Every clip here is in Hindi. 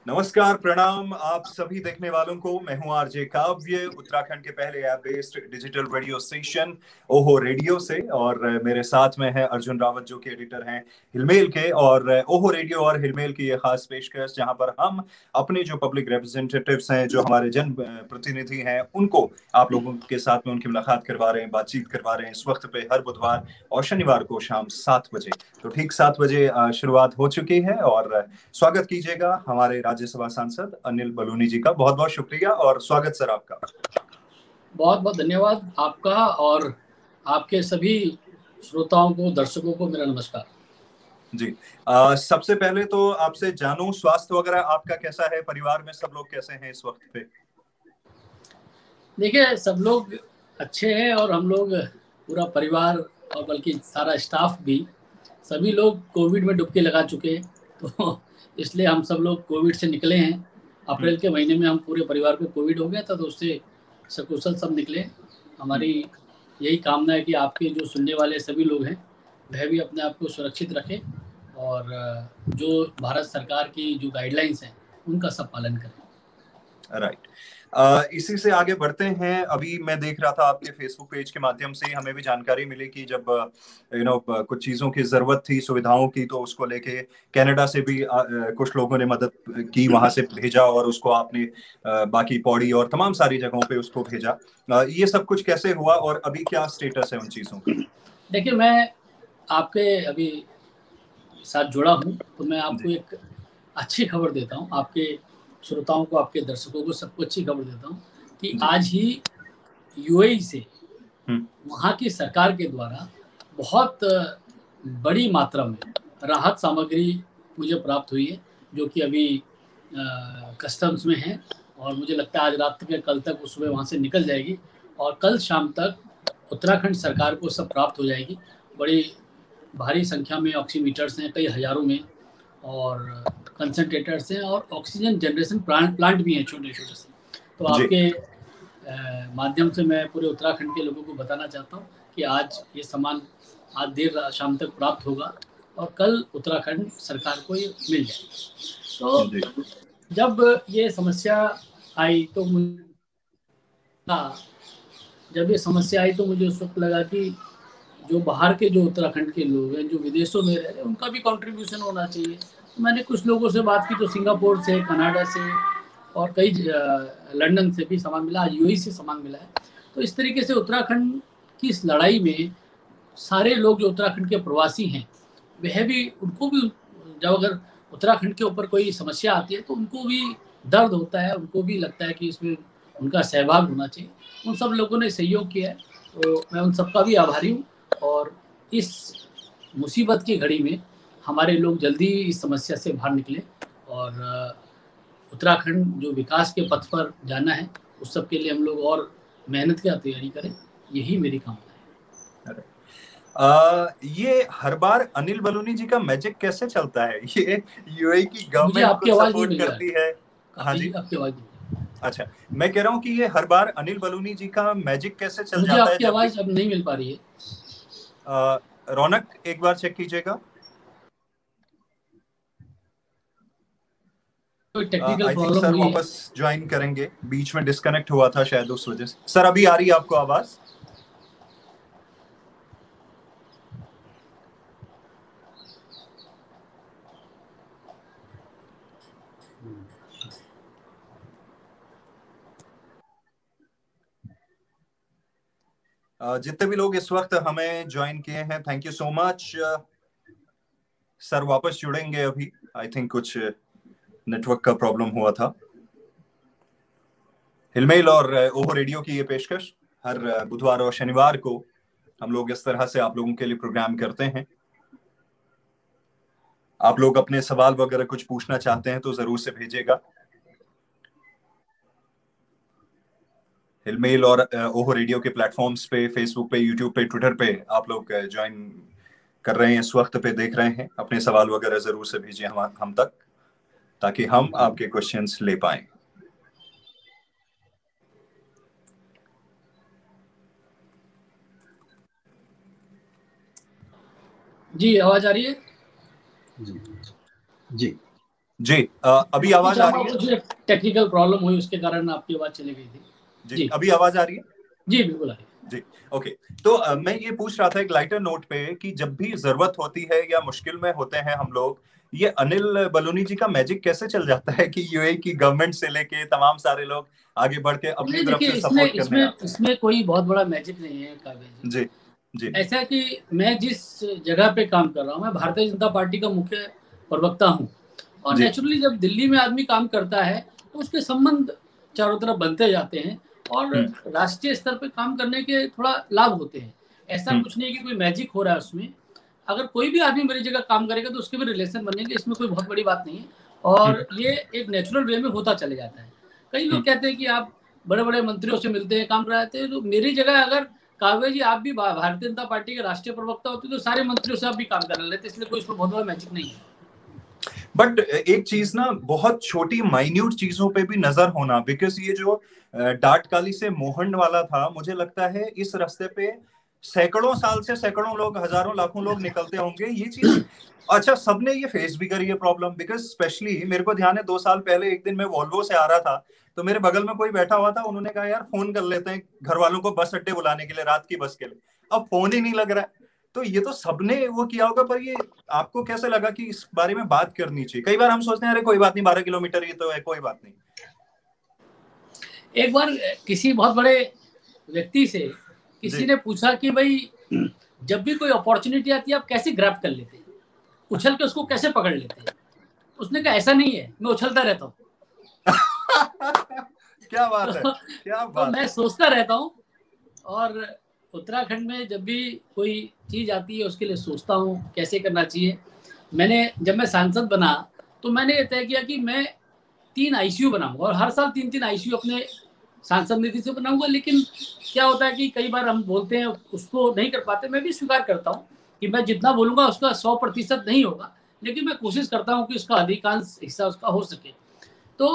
नमस्कार, प्रणाम आप सभी देखने वालों को। मैं हूं आरजे काव्य, उत्तराखंड के पहले app based digital radio station ओहो रेडियो से। और मेरे साथ में है अर्जुन रावत जो कि एडिटर हैं हिलमेल के। और ओहो रेडियो और हिलमेल की ये खास पेशकश जहां पर हम अपने जो पब्लिक रिप्रेजेंटेटिव्स हैं, जो हमारे जन प्रतिनिधि हैं, उनको आप लोगों के साथ में उनकी मुलाकात करवा रहे हैं, बातचीत करवा रहे हैं इस वक्त पे हर बुधवार और शनिवार को शाम 7 बजे। तो ठीक 7 बजे शुरुआत हो चुकी है। और स्वागत कीजिएगा हमारे राज्यसभा सांसद अनिल बलूनी जी का। बहुत बहुत शुक्रिया और स्वागत सर आपका। बहुत बहुत धन्यवाद आपका और आपके सभी श्रोताओं को, दर्शकों को मेरा नमस्कार जी। सबसे पहले तो आपसे जानूं, स्वास्थ्य वगैरह आपका कैसा है? परिवार में सब लोग कैसे हैं इस वक्त पे? देखिए, सब लोग अच्छे हैं और हम लोग पूरा परिवार और बल्कि सारा स्टाफ भी, सभी लोग कोविड में डुबकी लगा चुके हैं। तो इसलिए हम सब लोग कोविड से निकले हैं। अप्रैल के महीने में हम पूरे परिवार को कोविड हो गया था, तो उससे सकुशल सब निकले। हमारी यही कामना है कि आपके जो सुनने वाले सभी लोग हैं वह भी अपने आप को सुरक्षित रखें और जो भारत सरकार की जो गाइडलाइंस हैं उनका सब पालन करें। राइट। इसी से आगे बढ़ते हैं। अभी मैं देख रहा था आपके फेसबुक पेज के माध्यम से हमें भी जानकारी मिली कि जब कुछ चीज़ों की ज़रूरत थी, सुविधाओं की, तो उसको लेके कनाडा से भी कुछ लोगों ने मदद की, वहां से भेजा और उसको आपने बाकी पौड़ी और तमाम सारी जगहों पे उसको भेजा। ये सब कुछ कैसे हुआ और अभी क्या स्टेटस है उन चीज़ों का? देखिए, मैं आपके अभी साथ जुड़ा हूँ, तो मैं आपको जी एक अच्छी खबर देता हूँ। आपके श्रोताओं को, आपके दर्शकों को, सबको अच्छी खबर देता हूँ कि जी। आज ही यूएई से हम्म। वहाँ की सरकार के द्वारा बहुत बड़ी मात्रा में राहत सामग्री मुझे प्राप्त हुई है, जो कि अभी कस्टम्स में है। और मुझे लगता है आज रात में, कल तक वो सुबह वहाँ से निकल जाएगी और कल शाम तक उत्तराखंड सरकार को सब प्राप्त हो जाएगी। बड़ी भारी संख्या में ऑक्सीमीटर्स हैं, कई हज़ारों में, और कंसंट्रेटर्स हैं और ऑक्सीजन जनरेशन प्लांट भी हैं छोटे-छोटे से। तो जी। आपके माध्यम से मैं पूरे उत्तराखंड के लोगों को बताना चाहता हूँ कि आज ये सामान आज देर शाम तक प्राप्त होगा और कल उत्तराखंड सरकार को ये मिल जाएगा। जी। तो जब ये समस्या आई तो जब ये समस्या आई तो मुझे उस वक्त लगा कि जो बाहर के जो उत्तराखंड के लोग हैं, जो विदेशों में रह रहे हैं, उनका भी कंट्रीब्यूशन होना चाहिए। तो मैंने कुछ लोगों से बात की, तो सिंगापुर से, कनाडा से और कई लंदन से भी सामान मिला, आज यूएई से सामान मिला है। तो इस तरीके से उत्तराखंड की इस लड़ाई में सारे लोग जो उत्तराखंड के प्रवासी हैं, वह भी, उनको भी जब अगर उत्तराखंड के ऊपर कोई समस्या आती है तो उनको भी दर्द होता है, उनको भी लगता है कि इसमें उनका सहभाग होना चाहिए। उन सब लोगों ने सहयोग किया है, तो मैं उन सबका भी आभारी हूँ। और इस मुसीबत की घड़ी में हमारे लोग जल्दी इस समस्या से बाहर निकले और उत्तराखंड जो विकास के पथ पर जाना है, उस सब के लिए हम लोग और मेहनत की तैयारी करें, यही मेरी कामना है। ये हर बार अनिल बलूनी जी का मैजिक कैसे चलता है? ये यूएई की मुझे गवर्नमेंट आपकी कुछ आवाज़ नहीं सपोर्ट मिल रहा है, करती है। हाँ जी। आपकी आवाज़ नहीं। अच्छा, मैं कह रहा हूँ कि ये हर बार अनिल बलूनी जी का मैजिक कैसे चल मुझे जाता है आपकी जब भी। आवाज़ अब नहीं मिल पा रही है। रौनक, एक बार चेक कीजिएगा। कोई technical I think problem sir हुई है। वापस ज्वाइन करेंगे, बीच में डिस्कनेक्ट हुआ था शायद उस वजह से। सर अभी आ रही है आपको आवाज? जितने भी लोग इस वक्त हमें ज्वाइन किए हैं, thank you so much. Sir वापस जुड़ेंगे अभी। आई थिंक कुछ नेटवर्क का प्रॉब्लम हुआ था। हिलमेल और ओहो रेडियो की ये पेशकश हर बुधवार और शनिवार को हम लोग इस तरह से आप लोगों के लिए प्रोग्राम करते हैं। आप लोग अपने सवाल वगैरह कुछ पूछना चाहते हैं तो जरूर से भेजिएगा। हिलमेल और ओहो रेडियो के प्लेटफॉर्म्स पे, फेसबुक पे, यूट्यूब पे, ट्विटर पे आप लोग ज्वाइन कर रहे हैं, इस वक्त पे देख रहे हैं। अपने सवाल वगैरह जरूर से भेजिए हम तक, ताकि हम आपके क्वेश्चंस ले पाए। जी, आवाज़ आ रही है? जी जी। जी अभी आवाज आ रही है? मुझे टेक्निकल प्रॉब्लम हुई, उसके कारण आपकी आवाज चली गई थी। जी अभी आवाज आ रही है? जी बिल्कुल आ रही है। जी ओके। तो मैं ये पूछ रहा था एक लाइटर नोट पे कि जब भी जरूरत होती है या मुश्किल में होते हैं हम लोग, ये अनिल बलूनी जी का मैजिक कैसे चल जाता है कि यूएई की गवर्नमेंट से लेके तमाम सारे लोग आगे बढ़ के अपनी तरफ देखिए, से इसमें सपोर्ट करने इसमें आते हैं? इसमें कोई बहुत बड़ा मैजिक नहीं है काव्य जी। जी जी ऐसा कि मैं जिस जगह पे काम कर रहा हूँ, मैं भारतीय जनता पार्टी का मुख्य प्रवक्ता हूँ, और जी नेचुरली जब दिल्ली में आदमी काम करता है तो उसके संबंध चारों तरफ बनते जाते हैं, और राष्ट्रीय स्तर पे काम करने के थोड़ा लाभ होते हैं। ऐसा कुछ नहीं कि कोई मैजिक हो रहा है उसमें। अगर कोई भी आदमी मेरी जगह काम करेगा तो उसके भी रिलेशन बनेंगे, इसमें कोई बहुत बड़ी बात नहीं है, और ये एक नेचुरल वे में होता चले जाता है। कई लोग कहते हैं कि आप बड़े बड़े मंत्रियों से मिलते हैं, काम कराते हैं, तो मेरी जगह अगर काव्य जी आप भी भारतीय जनता पार्टी के राष्ट्रीय प्रवक्ता होते तो सारे मंत्रियों से आप भी काम करा लेते, इसलिए कोई इसमें बहुत बड़ा मैजिक नहीं है। बट एक चीज ना, बहुत छोटी माइन्यूट चीजों पे भी नजर होना, बिकॉज ये जो डाटकाली से मोहन वाला था, मुझे लगता है इस रास्ते पे सैकड़ों साल से सैकड़ों लोग, हजारों लाखों लोग निकलते होंगे ये चीज। अच्छा, सबने ये फेस भी करी है प्रॉब्लम, बिकॉज स्पेशली मेरे को ध्यान है 2 साल पहले एक दिन मैं वॉल्वो से आ रहा था, तो मेरे बगल में कोई बैठा हुआ था, उन्होंने कहा यार फोन कर लेते हैं घर वालों को बस अड्डे बुलाने के लिए, रात की बस के लिए। अब फोन ही नहीं लग रहा है। तो ये तो सबने वो किया होगा, पर ये आपको कैसे लगा कि इस बारे में बात करनी चाहिए? कई बार हम सोचते हैं अरे कोई बात नहीं, 12 किलोमीटर ही तो है, कोई बात नहीं। एक बार किसी बहुत बड़े व्यक्ति से किसी ने पूछा कि भाई जब भी कोई अपॉर्चुनिटी आती है आप कैसे ग्रैब कर लेते हैं, उछल के उसको कैसे पकड़ लेते हैं? उसने कहा ऐसा नहीं है, मैं उछलता रहता हूँ। क्या बात है, क्या बात तो मैं सोचता रहता हूँ, और उत्तराखंड में जब भी कोई चीज आती है उसके लिए सोचता हूँ कैसे करना चाहिए। जब मैं सांसद बना तो मैंने ये तय किया कि मैं 3 आईसीयू बनाऊंगा, और हर साल 3-3 आईसीयू अपने सांसद निधि से बनाऊंगा। लेकिन क्या होता है कि कई बार हम बोलते हैं उसको नहीं कर पाते। मैं भी स्वीकार करता हूँ कि मैं जितना बोलूंगा उसका 100% नहीं होगा, लेकिन मैं कोशिश करता हूँ कि उसका अधिकांश हिस्सा उसका हो सके। तो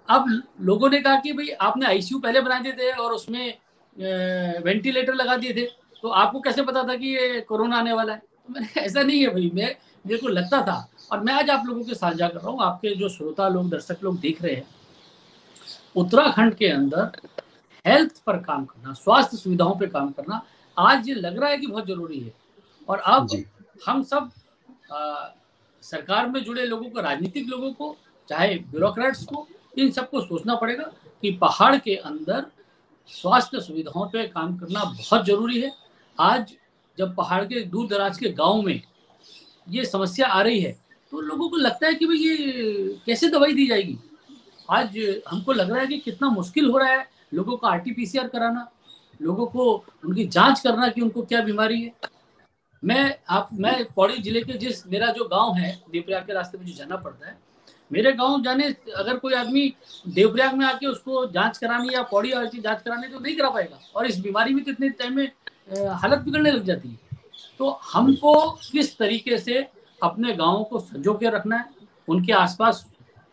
अब लोगों ने कहा कि भाई आपने आईसीयू पहले बना दिए थे और उसमें वेंटिलेटर लगा दिए थे, तो आपको कैसे पता था कि ये कोरोना आने वाला है? तो मैंने ऐसा नहीं है भाई, मेरे को लगता था, और मैं आज आप लोगों के साझा कर रहा हूँ, आपके जो श्रोता लोग, दर्शक लोग देख रहे हैं, उत्तराखंड के अंदर हेल्थ पर काम करना, स्वास्थ्य सुविधाओं पे काम करना आज ये लग रहा है कि बहुत जरूरी है। और अब हम सब सरकार में जुड़े लोगों को, राजनीतिक लोगों को, चाहे ब्यूरोक्रेट्स को, इन सबको सोचना पड़ेगा कि पहाड़ के अंदर स्वास्थ्य सुविधाओं पे काम करना बहुत जरूरी है। आज जब पहाड़ के दूर दराज के गांव में ये समस्या आ रही है तो लोगों को लगता है कि भाई ये कैसे दवाई दी जाएगी। आज हमको लग रहा है कि कितना मुश्किल हो रहा है लोगों का आरटीपीसीआर कराना, लोगों को उनकी जांच करना कि उनको क्या बीमारी है। मैं पौड़ी जिले के मेरा जो गांव है, देवप्रयाग के रास्ते में जो जाना पड़ता है, मेरे गांव जाने अगर कोई आदमी देवप्रयाग में आके उसको जांच करानी या पौड़ी की जांच करानी तो नहीं करा पाएगा, और इस बीमारी में तो इतने टाइम में हालत बिगड़ने लग जाती है। तो हमको किस तरीके से अपने गाँव को संजो के रखना है, उनके आसपास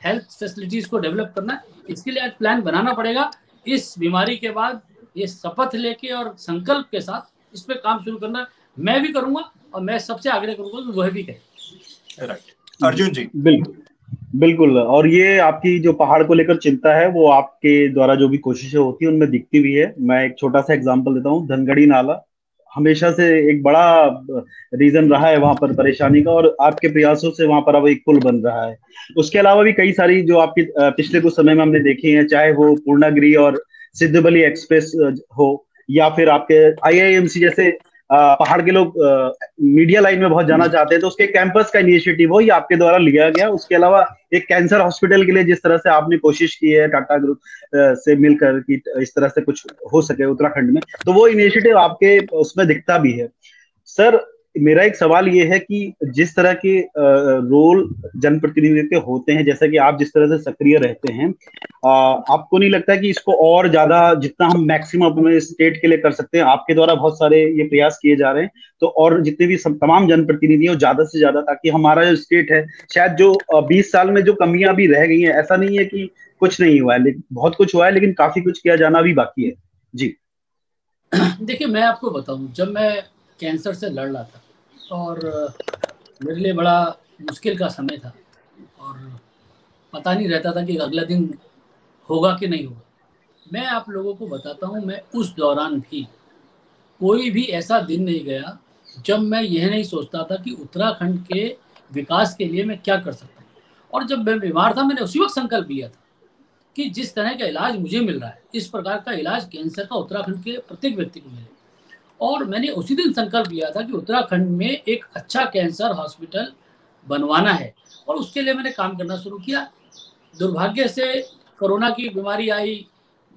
हेल्थ फैसिलिटीज को डेवलप करना है, इसके लिए आज प्लान बनाना पड़ेगा। इस बीमारी के बाद ये शपथ लेके और संकल्प के साथ इस पे काम शुरू करना मैं भी करूंगा, और मैं सबसे आग्रह करूंगा कि वह भी करें। राइट अर्जुन जी। बिल्कुल बिल्कुल। और ये आपकी जो पहाड़ को लेकर चिंता है वो आपके द्वारा जो भी कोशिशें होती है उनमें दिखती भी है। मैं एक छोटा सा एग्जांपल देता हूँ। धनगढ़ी नाला हमेशा से एक बड़ा रीजन रहा है वहां पर परेशानी का, और आपके प्रयासों से वहां पर अब एक पुल बन रहा है। उसके अलावा भी कई सारी जो आपकी पिछले कुछ समय में हमने देखी है, चाहे वो पूर्णागिरी और सिद्धबली एक्सप्रेस हो, या फिर आपके आईआईएमसी जैसे पहाड़ के लोग मीडिया लाइन में बहुत जाना चाहते हैं, तो उसके कैंपस का इनिशिएटिव हो, ये आपके द्वारा लिया गया। उसके अलावा एक कैंसर हॉस्पिटल के लिए जिस तरह से आपने कोशिश की है टाटा ग्रुप से मिलकर कि इस तरह से कुछ हो सके उत्तराखंड में, तो वो इनिशिएटिव आपके उसमें दिखता भी है। सर, मेरा एक सवाल ये है कि जिस तरह के रोल जनप्रतिनिधि के होते हैं, जैसा कि आप जिस तरह से सक्रिय रहते हैं, आपको नहीं लगता कि इसको और ज्यादा जितना हम मैक्सिमम अपने स्टेट के लिए कर सकते हैं, आपके द्वारा बहुत सारे ये प्रयास किए जा रहे हैं, तो और जितने भी तमाम जनप्रतिनिधि हो ज्यादा से ज्यादा, ताकि हमारा जो स्टेट है, शायद जो 20 साल में जो कमियां भी रह गई हैं, ऐसा नहीं है कि कुछ नहीं हुआ है, लेकिन बहुत कुछ हुआ है, लेकिन काफी कुछ किया जाना भी बाकी है। जी देखिए, मैं आपको बताऊं, जब मैं कैंसर से लड़ रहा था और मेरे लिए बड़ा मुश्किल का समय था, पता नहीं रहता था कि अगला दिन होगा कि नहीं होगा। मैं आप लोगों को बताता हूँ, मैं उस दौरान भी कोई भी ऐसा दिन नहीं गया जब मैं यह नहीं सोचता था कि उत्तराखंड के विकास के लिए मैं क्या कर सकता हूँ। और जब मैं बीमार था, मैंने उसी वक्त संकल्प लिया था कि जिस तरह का इलाज मुझे मिल रहा है, इस प्रकार का इलाज कैंसर का उत्तराखंड के प्रत्येक व्यक्ति को मिले। और मैंने उसी दिन संकल्प लिया था कि उत्तराखंड में एक अच्छा कैंसर हॉस्पिटल बनवाना है, और उसके लिए मैंने काम करना शुरू किया। दुर्भाग्य से कोरोना की बीमारी आई,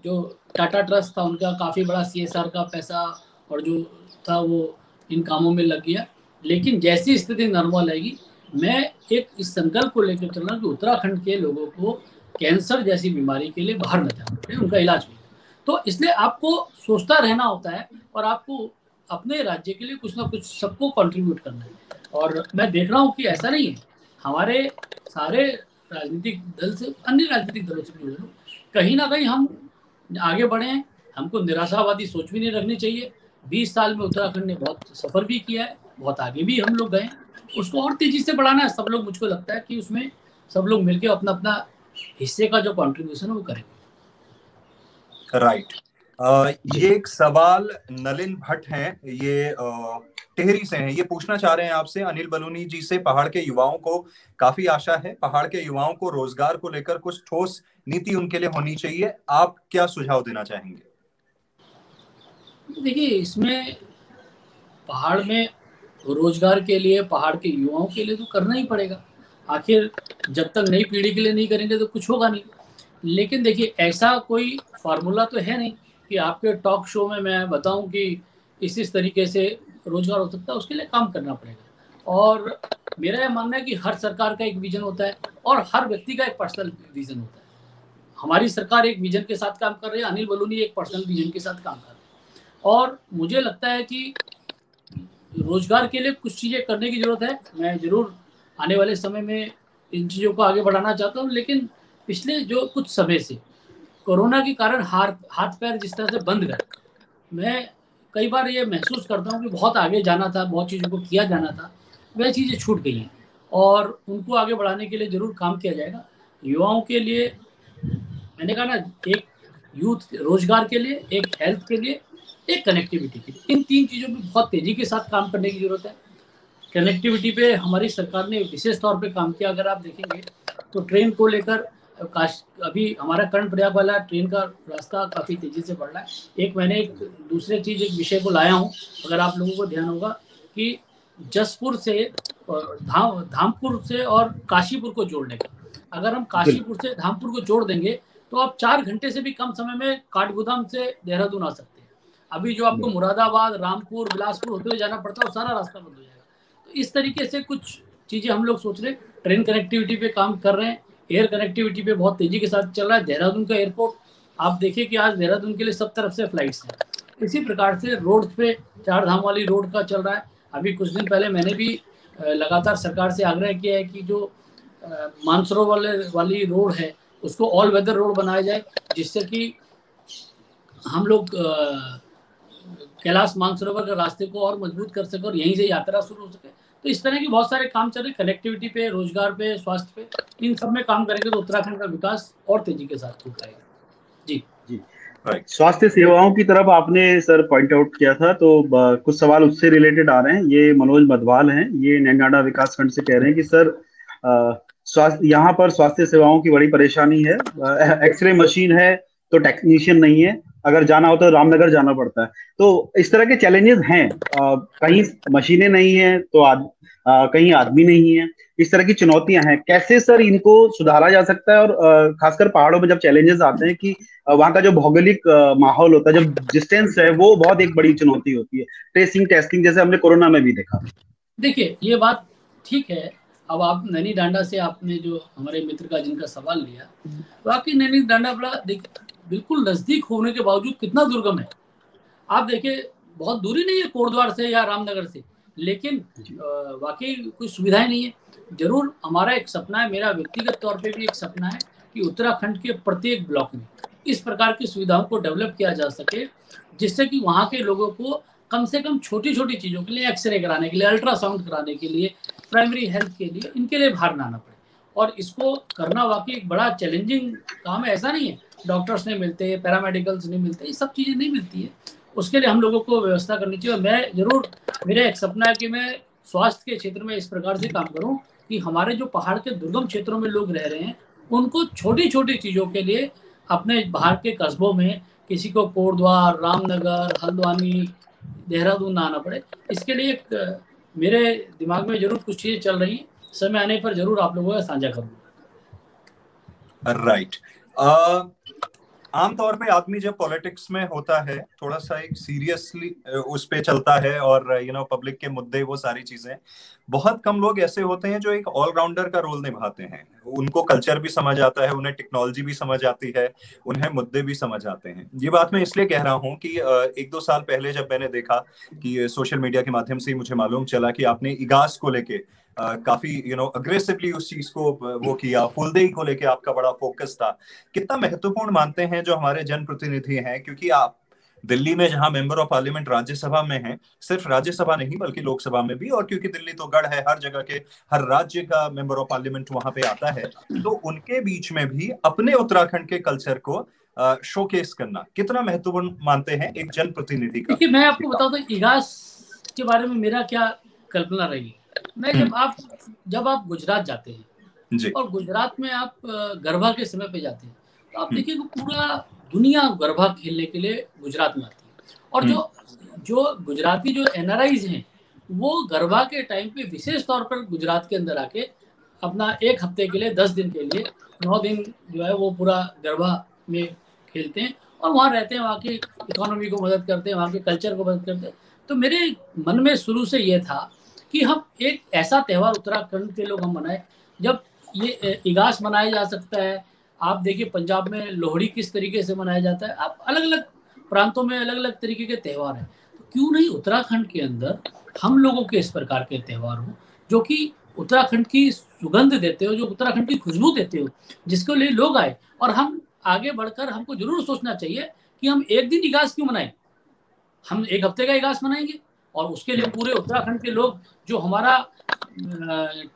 जो टाटा ट्रस्ट था उनका काफ़ी बड़ा CSR का पैसा और जो था वो इन कामों में लग गया। लेकिन जैसी स्थिति नॉर्मल आएगी, मैं एक इस संकल्प को लेकर चल रहा हूँ कि उत्तराखंड के लोगों को कैंसर जैसी बीमारी के लिए बाहर न जाना पड़े, उनका इलाज मिले। तो इसलिए आपको सोचता रहना होता है, और आपको अपने राज्य के लिए कुछ ना कुछ सबको कंट्रीब्यूट करना है। और मैं देख रहा हूँ कि ऐसा नहीं है, हमारे सारे राजनीतिक दल से, अन्य राजनीतिक दलों से जुड़े लोग कहीं ना कहीं हम आगे बढ़े हैं। हमको निराशावादी सोच भी नहीं रखनी चाहिए। 20 साल में उत्तराखंड ने बहुत सफर भी किया है, बहुत आगे भी हम लोग गए, उसको और तेजी से बढ़ाना है। सब लोग, मुझको लगता है कि उसमें सब लोग मिलकर अपना अपना हिस्से का जो कंट्रीब्यूशन है वो करेंगे। राइट। ये एक सवाल नलिन भट्ट हैं, ये टिहरी से हैं, ये पूछना चाह रहे हैं आपसे, अनिल बलूनी जी से, पहाड़ के युवाओं को काफी आशा है, पहाड़ के युवाओं को रोजगार को लेकर कुछ ठोस नीति उनके लिए होनी चाहिए, आप क्या सुझाव देना चाहेंगे? देखिए, इसमें पहाड़ में रोजगार के लिए, पहाड़ के युवाओं के लिए तो करना ही पड़ेगा। आखिर जब तक नई पीढ़ी के लिए नहीं करेंगे तो कुछ होगा नहीं। लेकिन देखिए, ऐसा कोई फार्मूला तो है नहीं कि आपके टॉक शो में मैं बताऊं कि इस तरीके से रोजगार हो सकता है। उसके लिए काम करना पड़ेगा। और मेरा यह मानना है कि हर सरकार का एक विजन होता है और हर व्यक्ति का एक पर्सनल विजन होता है। हमारी सरकार एक विजन के साथ काम कर रही है, अनिल बलूनी एक पर्सनल विजन के साथ काम कर रहे हैं। और मुझे लगता है कि रोजगार के लिए कुछ चीज़ें करने की जरूरत है। मैं जरूर आने वाले समय में इन चीज़ों को आगे बढ़ाना चाहता हूँ। लेकिन पिछले जो कुछ समय से कोरोना के कारण हाथ पैर जिस तरह से बंद गए, मैं कई बार ये महसूस करता हूँ कि बहुत आगे जाना था, बहुत चीज़ों को किया जाना था, वह चीज़ें छूट गई हैं। और उनको आगे बढ़ाने के लिए ज़रूर काम किया जाएगा। युवाओं के लिए मैंने कहा ना, एक यूथ रोजगार के लिए, एक हेल्थ के लिए, एक कनेक्टिविटी के लिए, इन 3 चीज़ों पे बहुत तेज़ी के साथ काम करने की ज़रूरत है। कनेक्टिविटी पे हमारी सरकार ने विशेष तौर पे काम किया। अगर आप देखेंगे तो ट्रेन को लेकर अभी हमारा कर्णप्रयाग वाला ट्रेन का रास्ता काफ़ी तेज़ी से बढ़ रहा है। एक मैंने एक दूसरे चीज़, एक विषय को लाया हूँ, अगर आप लोगों को ध्यान होगा, कि जसपुर से धामपुर से और काशीपुर को जोड़ने का, अगर हम काशीपुर से धामपुर को जोड़ देंगे तो आप 4 घंटे से भी कम समय में काठगोदाम से देहरादून आ सकते हैं। अभी जो आपको मुरादाबाद, रामपुर, बिलासपुर होते हुए जाना पड़ता है, वो सारा रास्ता बंद हो जाएगा। तो इस तरीके से कुछ चीज़ें हम लोग सोच रहे हैं। ट्रेन कनेक्टिविटी पे काम कर रहे हैं, एयर कनेक्टिविटी पे बहुत तेज़ी के साथ चल रहा है। देहरादून का एयरपोर्ट आप देखिए कि आज देहरादून के लिए सब तरफ से फ्लाइट्स हैं। इसी प्रकार से रोड पे 4 धाम वाली रोड का चल रहा है। अभी कुछ दिन पहले मैंने भी लगातार सरकार से आग्रह किया है कि जो मानसरोवर वाली रोड है उसको ऑल वेदर रोड बनाया जाए, जिससे कि हम लोग कैलाश मानसरोवर के रास्ते को और मजबूत कर सके और यहीं से यात्रा शुरू हो सके। तो इस तरह के बहुत सारे काम चल रहे, कनेक्टिविटी पे, रोजगार पे, स्वास्थ्य पे, इन सब में काम करेंगे तो उत्तराखंड का विकास और तेजी के साथ हो पाएगा। जी जी। स्वास्थ्य सेवाओं की तरफ आपने सर पॉइंट आउट किया था, तो कुछ सवाल उससे रिलेटेड आ रहे हैं। ये मनोज मधवाल हैं, ये नैनाडा विकास खंड से कह रहे हैं कि सर स्वास्थ्य, यहाँ पर स्वास्थ्य सेवाओं की बड़ी परेशानी है। एक्सरे मशीन है तो टेक्नीशियन नहीं है, अगर जाना हो तो रामनगर जाना पड़ता है। तो इस तरह के चैलेंजेस हैं। कहीं मशीनें नहीं है तो कहीं आदमी नहीं है। इस तरह की चुनौतियां हैं। कैसे सर इनको सुधारा जा सकता है? और खासकर पहाड़ों में जब चैलेंजेस आते हैं कि वहाँ का जो भौगोलिक माहौल होता है, जब डिस्टेंस है, वो बहुत एक बड़ी चुनौती होती है। ट्रेसिंग, टेस्टिंग, जैसे हमने कोरोना में भी देखा। देखिए, ये बात ठीक है। अब आप नैनी डांडा से आपने जो हमारे मित्र का जिनका सवाल लिया, वाकई नैनी डांडा बड़ा बिल्कुल नजदीक होने के बावजूद कितना दुर्गम है। आप देखिए, बहुत दूरी नहीं है कोटद्वार से या रामनगर से, लेकिन वाकई कोई सुविधाएं नहीं है। जरूर हमारा एक सपना है, मेरा व्यक्तिगत तौर पे भी एक सपना है कि उत्तराखंड के प्रत्येक ब्लॉक में इस प्रकार की सुविधाओं को डेवलप किया जा सके, जिससे कि वहाँ के लोगों को कम से कम छोटी छोटी चीज़ों के लिए, एक्सरे कराने के लिए, अल्ट्रासाउंड कराने के लिए, प्राइमरी हेल्थ के लिए, इनके लिए बाहर ना आना पड़े। और इसको करना वाकई एक बड़ा चैलेंजिंग काम है। ऐसा नहीं है डॉक्टर्स नहीं मिलते, पैरामेडिकल्स नहीं मिलते, ये सब चीज़ें नहीं मिलती है। उसके लिए हम लोगों को व्यवस्था करनी चाहिए। मैं जरूर, मेरा एक सपना है कि मैं स्वास्थ्य के क्षेत्र में इस प्रकार से काम करूं कि हमारे जो पहाड़ के दुर्गम क्षेत्रों में लोग रह रहे हैं उनको छोटी छोटी चीज़ों के लिए अपने बाहर के कस्बों में, किसी को कोटद्वार, रामनगर, हल्द्वानी, देहरादून ना आना पड़े। इसके लिए एक मेरे दिमाग में जरूर कुछ चीज़ें चल रही हैं, समय आने पर जरूर आप लोगों का साझा करूँगा। राइट। आमतौर पे आदमी जब पॉलिटिक्स में होता है थोड़ा सा एक सीरियसली उस पे चलता है और पब्लिक के मुद्दे, वो सारी चीजें, बहुत कम लोग ऐसे होते हैं जो एक ऑलराउंडर का रोल निभाते हैं। उनको कल्चर भी समझ आता है, उन्हें टेक्नोलॉजी भी समझ आती है, उन्हें मुद्दे भी समझ आते हैं। ये बात मैं इसलिए कह रहा हूँ कि 1-2 साल पहले जब मैंने देखा कि सोशल मीडिया के माध्यम से मुझे मालूम चला कि आपने इगास को लेके काफी अग्रेसिवली उस चीज को वो किया, फुलदेई को लेके आपका बड़ा फोकस था। कितना महत्वपूर्ण मानते हैं जो हमारे जनप्रतिनिधि हैं, क्योंकि आप दिल्ली में जहां मेंबर ऑफ पार्लियामेंट राज्यसभा में हैं, सिर्फ राज्यसभा नहीं बल्कि लोकसभा में भी, और क्योंकि दिल्ली तो गढ़ है, हर जगह के हर राज्य का मेंबर ऑफ पार्लियामेंट वहां पे आता है, तो उनके बीच में भी अपने उत्तराखंड के कल्चर को शोकेस करना कितना महत्वपूर्ण मानते हैं एक जनप्रतिनिधि का? देखिए, मैं आपको बताता हूँ इगास के बारे में मेरा क्या कल्पना रही। मैं जब आप गुजरात जाते हैं जी। और गुजरात में आप गरबा के समय पे जाते हैं तो आप देखिए पूरा दुनिया गरबा खेलने के लिए गुजरात में आती है। और जो गुजराती जो एनआरआईज हैं वो गरबा के टाइम पे विशेष तौर पर गुजरात के अंदर आके अपना 1 हफ्ते के लिए, 10 दिन के लिए, 9 दिन जो है वो पूरा गरबा में खेलते हैं और वहाँ रहते हैं, वहाँ की इकोनॉमी को मदद करते हैं, वहाँ के कल्चर को मदद करते हैं। तो मेरे मन में शुरू से ये था कि हम एक ऐसा त्यौहार उत्तराखंड के लोग हम मनाएं जब ये इगास मनाया जा सकता है। आप देखिए पंजाब में लोहड़ी किस तरीके से मनाया जाता है, आप अलग अलग प्रांतों में अलग अलग तरीके के त्यौहार हैं। तो क्यों नहीं उत्तराखंड के अंदर हम लोगों के इस प्रकार के त्यौहार हो जो कि उत्तराखंड की सुगंध देते हो, जो उत्तराखंड की खुशबू देते हो, जिसके लिए लोग आए। और हम आगे बढ़कर हमको जरूर सोचना चाहिए कि हम एक दिन इगास क्यों मनाएं, हम 1 हफ्ते का इगास मनाएंगे और उसके लिए पूरे उत्तराखंड के लोग, जो हमारा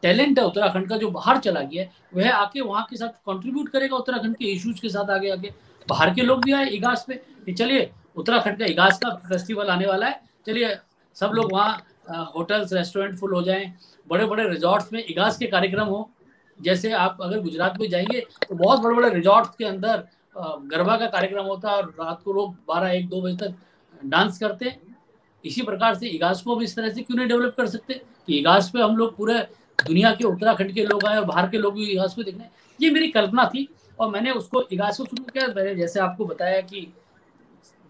टैलेंट है उत्तराखंड का जो बाहर चला गया है, वह आके वहाँ के साथ कंट्रीब्यूट करेगा उत्तराखंड के इश्यूज के साथ। आगे आगे बाहर के लोग भी आए इगास पे कि चलिए उत्तराखंड का इगास का फेस्टिवल आने वाला है, चलिए सब लोग वहाँ होटल्स रेस्टोरेंट फुल हो जाएं, बड़े बड़े रिजॉर्ट्स में इगास के कार्यक्रम हो। जैसे आप अगर गुजरात में जाएंगे तो बहुत बड़े बड़े रिजॉर्ट्स के अंदर गरबा का कार्यक्रम होता है और रात को लोग 12-1-2 बजे तक डांस करते हैं। इसी प्रकार से इगास को हम इस तरह से क्यों नहीं डेवलप कर सकते कि इगास पे हम लोग पूरे दुनिया के उत्तराखंड के लोग आए और बाहर के लोग भी इगास को देखने। ये मेरी कल्पना थी और मैंने उसको इगास को शुरू किया। मैंने जैसे आपको बताया कि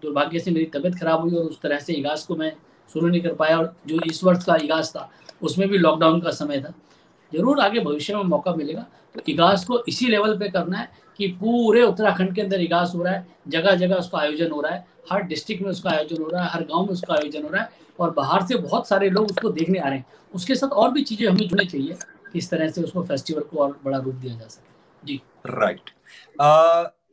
दुर्भाग्य से मेरी तबीयत खराब हुई और उस तरह से इगास को मैं शुरू नहीं कर पाया, और जो इस वर्ष का इगास था उसमें भी लॉकडाउन का समय था। जरूर आगे भविष्य में मौका मिलेगा तो इगास को इसी लेवल पे करना है कि पूरे उत्तराखंड के अंदर इगास हो रहा है, जगह जगह उसका आयोजन हो रहा है, हर डिस्ट्रिक्ट में उसका आयोजन हो रहा है, हर गांव में उसका आयोजन हो रहा है और बाहर से बहुत सारे लोग उसको देखने आ रहे हैं। उसके साथ और भी चीजें हमें जुड़नी चाहिए कि इस तरह से उसको फेस्टिवल को और बड़ा रूप दिया जा सके। जी राइट।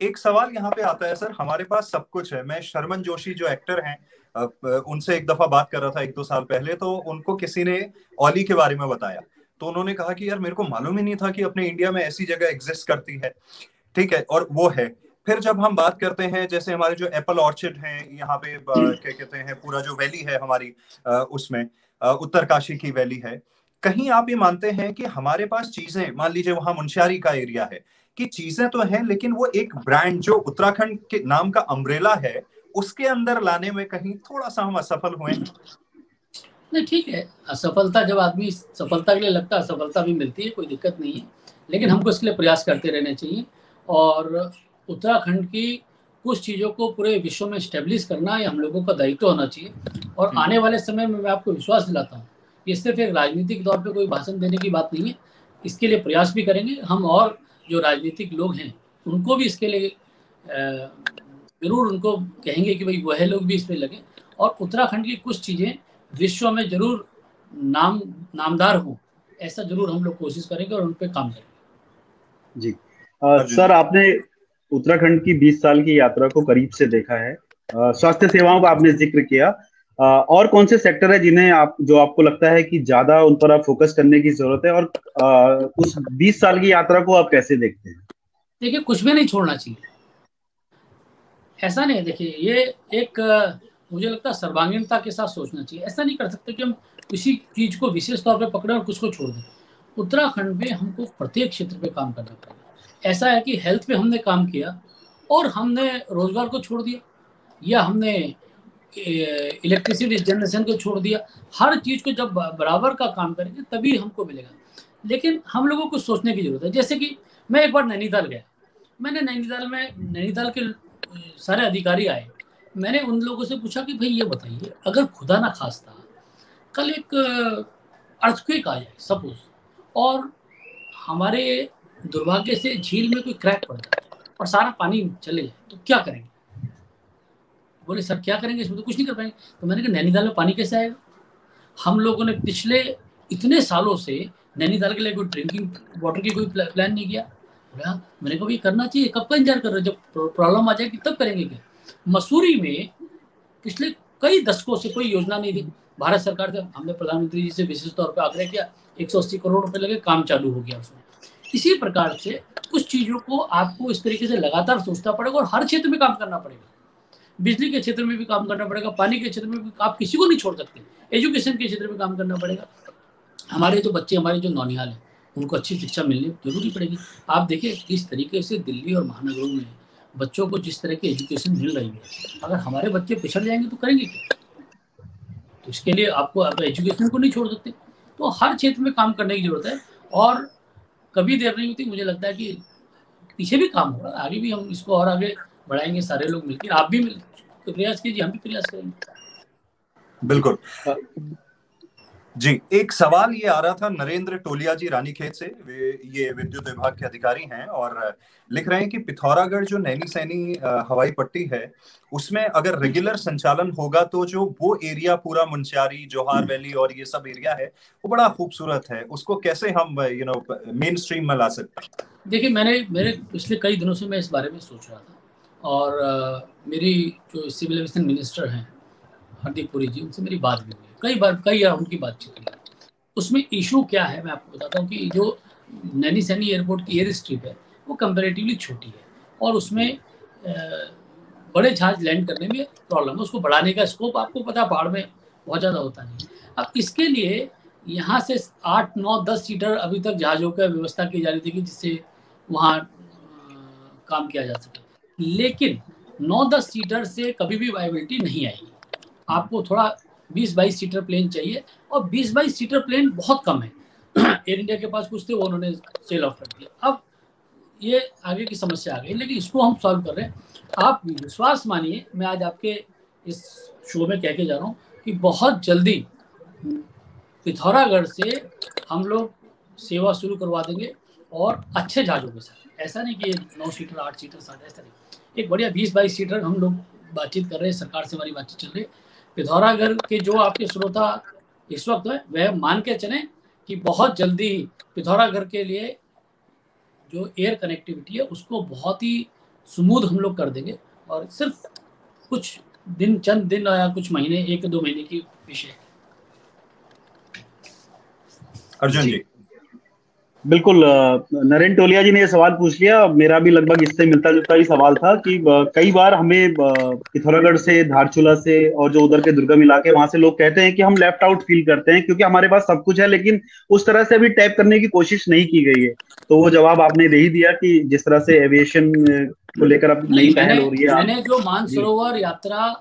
एक सवाल यहाँ पे आता है सर, हमारे पास सब कुछ है। मैं शर्मन जोशी जो एक्टर हैं उनसे एक दफा बात कर रहा था 1-2 साल पहले, तो उनको किसी ने ओली के बारे में बताया तो उन्होंने कहा कि यार मेरे को मालूम ही नहीं था कि अपने इंडिया में ऐसी जगह एग्जिस्ट करती है। ठीक है, और वो है। फिर जब हम बात करते हैं जैसे हमारे जो एप्पल ऑर्चिड है यहाँ पे, क्या कहते हैं, पूरा जो वैली है हमारी, उसमें उत्तरकाशी की वैली है, कहीं आप ये मानते हैं कि हमारे पास चीजें, मान लीजिए वहां मुंशियारी का एरिया है, कि चीजें तो हैं लेकिन वो एक ब्रांड जो उत्तराखंड के नाम का अम्ब्रेला है उसके अंदर लाने में कहीं थोड़ा सा हम असफल हुए हैं? नहीं, ठीक है, असफलता जब आदमी सफलता के लिए लगता है असफलता भी मिलती है, कोई दिक्कत नहीं है, लेकिन हमको इसके लिए प्रयास करते रहने चाहिए। और उत्तराखंड की कुछ चीज़ों को पूरे विश्व में स्टेब्लिश करना ये हम लोगों का दायित्व होना चाहिए। और आने वाले समय में मैं आपको विश्वास दिलाता हूँ कि सिर्फ एक राजनीतिक तौर पे कोई भाषण देने की बात नहीं है, इसके लिए प्रयास भी करेंगे हम। और जो राजनीतिक लोग हैं उनको भी इसके लिए जरूर उनको कहेंगे कि भाई वह लोग भी इसमें लगे और उत्तराखंड की कुछ चीज़ें विश्व में जरूर नामदार हो, ऐसा जरूर हम लोग कोशिश करेंगे और उन पर काम करेंगे। जी सर, आपने उत्तराखंड की 20 साल की यात्रा को करीब से देखा है। स्वास्थ्य सेवाओं का आपने जिक्र किया। और कौन से सेक्टर है जिन्हें जो आपको लगता है कि ज्यादा उन पर आप फोकस करने की जरूरत है, और उस 20 साल की यात्रा को आप कैसे देखते हैं? देखिए, कुछ भी नहीं छोड़ना चाहिए, ऐसा नहीं है। देखिए, ये एक मुझे लगता है सर्वांगीणता के साथ सोचना चाहिए। ऐसा नहीं कर सकते कि हम किसी चीज को विशेष तौर पे पकड़े और कुछ को छोड़ दें। उत्तराखंड में हमको प्रत्येक क्षेत्र पे काम करना पड़ेगा। ऐसा है कि हेल्थ पे हमने काम किया और हमने रोजगार को छोड़ दिया, या हमने इलेक्ट्रिसिटी जनरेशन को छोड़ दिया। हर चीज को जब बराबर का काम करेंगे तभी हमको मिलेगा। लेकिन हम लोगों को सोचने की जरूरत है। जैसे कि मैं एक बार नैनीताल गया, मैंने नैनीताल के सारे अधिकारी आए, मैंने उन लोगों से पूछा कि भाई ये बताइए, अगर खुदा ना खास्ता कल एक अर्थक्वेक आ जाए सपोज, और हमारे दुर्भाग्य से झील में कोई क्रैक पड़ जाए और सारा पानी चले जाए, तो क्या करेंगे? बोले सर क्या करेंगे, इसमें तो कुछ नहीं कर पाएंगे। तो मैंने कहा नैनीताल में पानी कैसे आएगा? हम लोगों ने पिछले इतने सालों से नैनीताल के लिए कोई ड्रिंकिंग वाटर की कोई प्लान नहीं किया। मैंने कहा ये करना चाहिए, कब का इंतजार कर रहे हैं? जब प्रॉब्लम आ जाएगी तब करेंगे क्या? मसूरी में पिछले कई दशकों से कोई योजना नहीं थी। भारत सरकार से हमने प्रधानमंत्री जी से विशेष तौर पर आग्रह किया, 180 करोड़ रुपए लगे, काम चालू हो गया उसमें। इसी प्रकार से कुछ चीजों को आपको इस तरीके से लगातार सोचना पड़ेगा और हर क्षेत्र में काम करना पड़ेगा। बिजली के क्षेत्र में भी काम करना पड़ेगा, पानी के क्षेत्र में भी, आप किसी को नहीं छोड़ सकते। एजुकेशन के क्षेत्र में काम करना पड़ेगा। हमारे जो बच्चे, हमारे जो नौनिहाल हैं, उनको अच्छी शिक्षा मिलनी जरूरी पड़ेगी। आप देखिए किस तरीके से दिल्ली और महानगरों में बच्चों को जिस तरह की एजुकेशन मिल रही है, अगर हमारे बच्चे पिछड़ जाएंगे तो करेंगे क्या? तो इसके लिए आपको एजुकेशन को नहीं छोड़ सकते। तो हर क्षेत्र में काम करने की जरूरत है और कभी देर नहीं होती। मुझे लगता है कि पीछे भी काम होगा, आगे भी हम इसको और आगे बढ़ाएंगे सारे लोग मिलकर। आप भी तो प्रयास कीजिए, हम भी प्रयास करेंगे। बिल्कुल जी। एक सवाल ये आ रहा था नरेंद्र टोलिया जी रानीखेत से, वे ये विद्युत विभाग के अधिकारी हैं और लिख रहे हैं कि पिथौरागढ़ जो नैनी सैनी हवाई पट्टी है, उसमें अगर रेगुलर संचालन होगा तो जो वो एरिया पूरा मुंशियारी, जोहार वैली और ये सब एरिया है वो बड़ा खूबसूरत है, उसको कैसे हम मेन स्ट्रीम में ला सकते हैं? देखिए, मेरे पिछले कई दिनों से मैं इस बारे में सोच रहा था और मेरी जो सिविल एविएशन मिनिस्टर हैं हरदीप पुरी जी, उनसे मेरी बात भी हुई कई बार उनकी बातचीत हुई। उसमें इशू क्या है मैं आपको बताता हूँ कि जो नैनी सैनी एयरपोर्ट की एयर स्ट्रिप है वो कंपैरेटिवली छोटी है और उसमें बड़े जहाज लैंड करने में प्रॉब्लम है। उसको बढ़ाने का स्कोप आपको पता है पहाड़ में बहुत ज़्यादा होता नहीं। अब इसके लिए यहाँ से 8, 9, 10 सीटर अभी तक जहाज़ों का व्यवस्था की जा रही थी कि जिससे वहाँ काम किया जा सके, लेकिन 9-10 सीटर से कभी भी वायबिलिटी नहीं आएगी। आपको थोड़ा 20-22 सीटर प्लेन चाहिए और 20-22 सीटर प्लेन बहुत कम है। एयर इंडिया के पास कुछ थे, वो उन्होंने सेल ऑफ कर दिया। अब ये आगे की समस्या आ गई, लेकिन इसको हम सॉल्व कर रहे हैं। आप विश्वास मानिए, मैं आज आपके इस शो में कह के जा रहा हूँ कि बहुत जल्दी पिथौरागढ़ से हम लोग सेवा शुरू करवा देंगे और अच्छे जहाजों के साथ। ऐसा नहीं कि 9 सीटर 8 सीटर 7, ऐसा नहीं, एक बढ़िया 20-22 सीटर हम लोग बातचीत कर रहे हैं, सरकार से हमारी बातचीत चल रही है। पिथौरागढ़ के जो आपके श्रोता इस वक्त है वह मान के चले कि बहुत जल्दी पिथौरागढ़ के लिए जो एयर कनेक्टिविटी है उसको बहुत ही स्मूथ हम लोग कर देंगे और सिर्फ कुछ दिन, चंद दिन या कुछ महीने, 1-2 महीने की विषय। अर्जुन जी। बिल्कुल, नरेंद्र टोलिया जी ने ये सवाल पूछ लिया। मेरा भी लगभग इससे मिलता जुलता ही सवाल था कि कई बार हमें पिथौरागढ़ से, धारचूला से और जो उधर के दुर्गम इलाके वहां से लोग कहते हैं कि हम लेफ्ट आउट फील करते हैं क्योंकि हमारे पास सब कुछ है, लेकिन उस तरह से अभी टैप करने की कोशिश नहीं की गई है। तो वो जवाब आपने दे ही दिया कि जिस तरह से एविएशन को लेकर अब नई पहल हो रही है। मैंने जो मानसरोवर यात्रा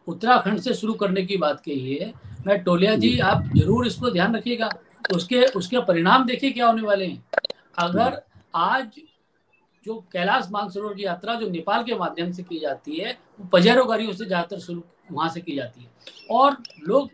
उत्तराखंड से शुरू करने की बात कही है, मैं टोलिया जी आप जरूर इसको ध्यान रखिएगा। उसके परिणाम देखिए क्या होने वाले हैं। अगर आज जो कैलाश मानसरोवर की यात्रा जो नेपाल के माध्यम से की जाती है, वो पजेरो गाड़ियों से ज्यादातर शुरू वहां से की जाती है और लोग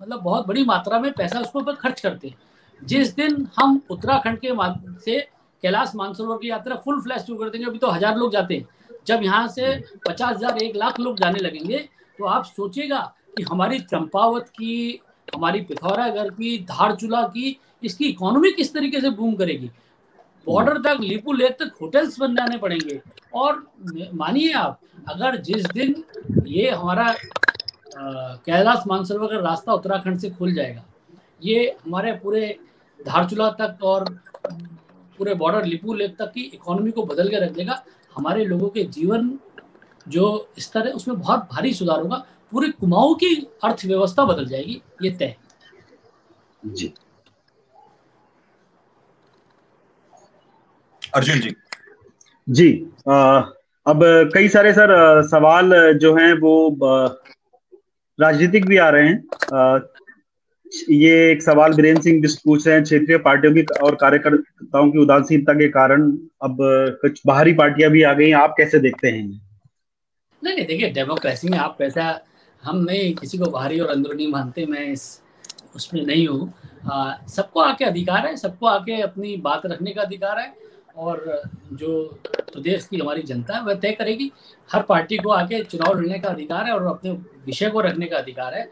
बहुत बड़ी मात्रा में पैसा उसको पर खर्च करते हैं। जिस दिन हम उत्तराखंड के माध्यम से कैलाश मानसरोवर की यात्रा फुल फ्लैश शुरू कर देंगे, अभी तो 1000 लोग जाते हैं, जब यहाँ से 50,000, 1 लाख लोग जाने लगेंगे तो आप सोचिएगा कि हमारी चंपावत की, हमारी पिथौरागढ़ की, धारचूला की, इसकी इकोनॉमी किस तरीके से बूम करेगी। बॉर्डर तक, लिपू लेक तक होटल्स बन जाने पड़ेंगे। और मानिए आप, अगर जिस दिन ये हमारा कैलाश मानसरोवर का रास्ता उत्तराखंड से खुल जाएगा, ये हमारे पूरे धारचूला तक और पूरे बॉर्डर लिपू लेक तक की इकोनॉमी को बदल के रख देगा। हमारे लोगों के जीवन जो स्तर है उसमें बहुत भारी सुधार होगा, पूरी कुमाऊं की अर्थव्यवस्था बदल जाएगी, ये तय। जी अर्जुन जी। जी अब कई सारे सर सवाल जो हैं वो राजनीतिक भी आ रहे हैं। ये एक सवाल बीरेन सिंह बिष्ट पूछ रहे हैं, क्षेत्रीय पार्टियों की और कार्यकर्ताओं की उदासीनता के कारण अब कुछ बाहरी पार्टियां भी आ गई, आप कैसे देखते हैं? नहीं, देखिए डेमोक्रेसी में आप कैसा, हम नहीं किसी को बाहरी और अंदरूनी मानते, मैं इस उसमें नहीं हूँ। सबको आके अधिकार है, सबको आके अपनी बात रखने का अधिकार है, और जो प्रदेश की हमारी जनता है वह तय करेगी। हर पार्टी को आके चुनाव लड़ने का अधिकार है और अपने विषय को रखने का अधिकार है,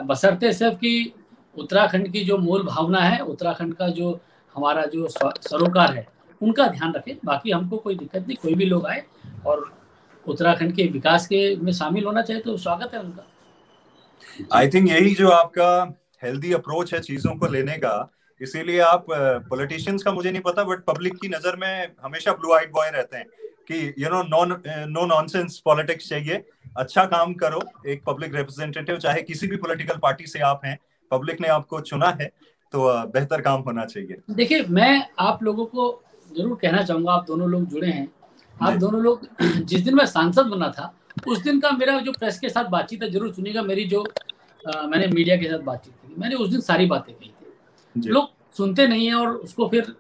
बशर्ते सिर्फ कि उत्तराखंड की जो मूल भावना है, उत्तराखंड का जो हमारा जो सरोकार है उनका ध्यान रखें। बाकी हमको कोई दिक्कत नहीं, कोई भी लोग आए और उत्तराखंड के विकास के में शामिल होना चाहिए तो स्वागत है उनका। आई थिंक यही जो आपका हेल्दी अप्रोच है चीजों को लेने का, इसीलिए आप पॉलिटिशियंस का मुझे नहीं पता बट पब्लिक की नजर में हमेशा ब्लू आइड बॉय रहते हैं कि you know no nonsense politics चाहिए, अच्छा काम करो, एक पब्लिक रिप्रेजेंटेटिव चाहे किसी भी पॉलिटिकल पार्टी से आप हैं, पब्लिक ने आपको चुना है तो बेहतर काम होना चाहिए। देखिए मैं आप लोगों को जरूर कहना चाहूंगा, आप दोनों लोग जुड़े हैं, आप दोनों लोग जिस दिन मैं सांसद बना था उस दिन का मेरा जो प्रेस के साथ बातचीत है जरूर सुनिएगा। मेरी जो मैंने मीडिया के साथ बातचीत की, मैंने उस दिन सारी बातें कही थी, लोग सुनते नहीं है और उसको फिर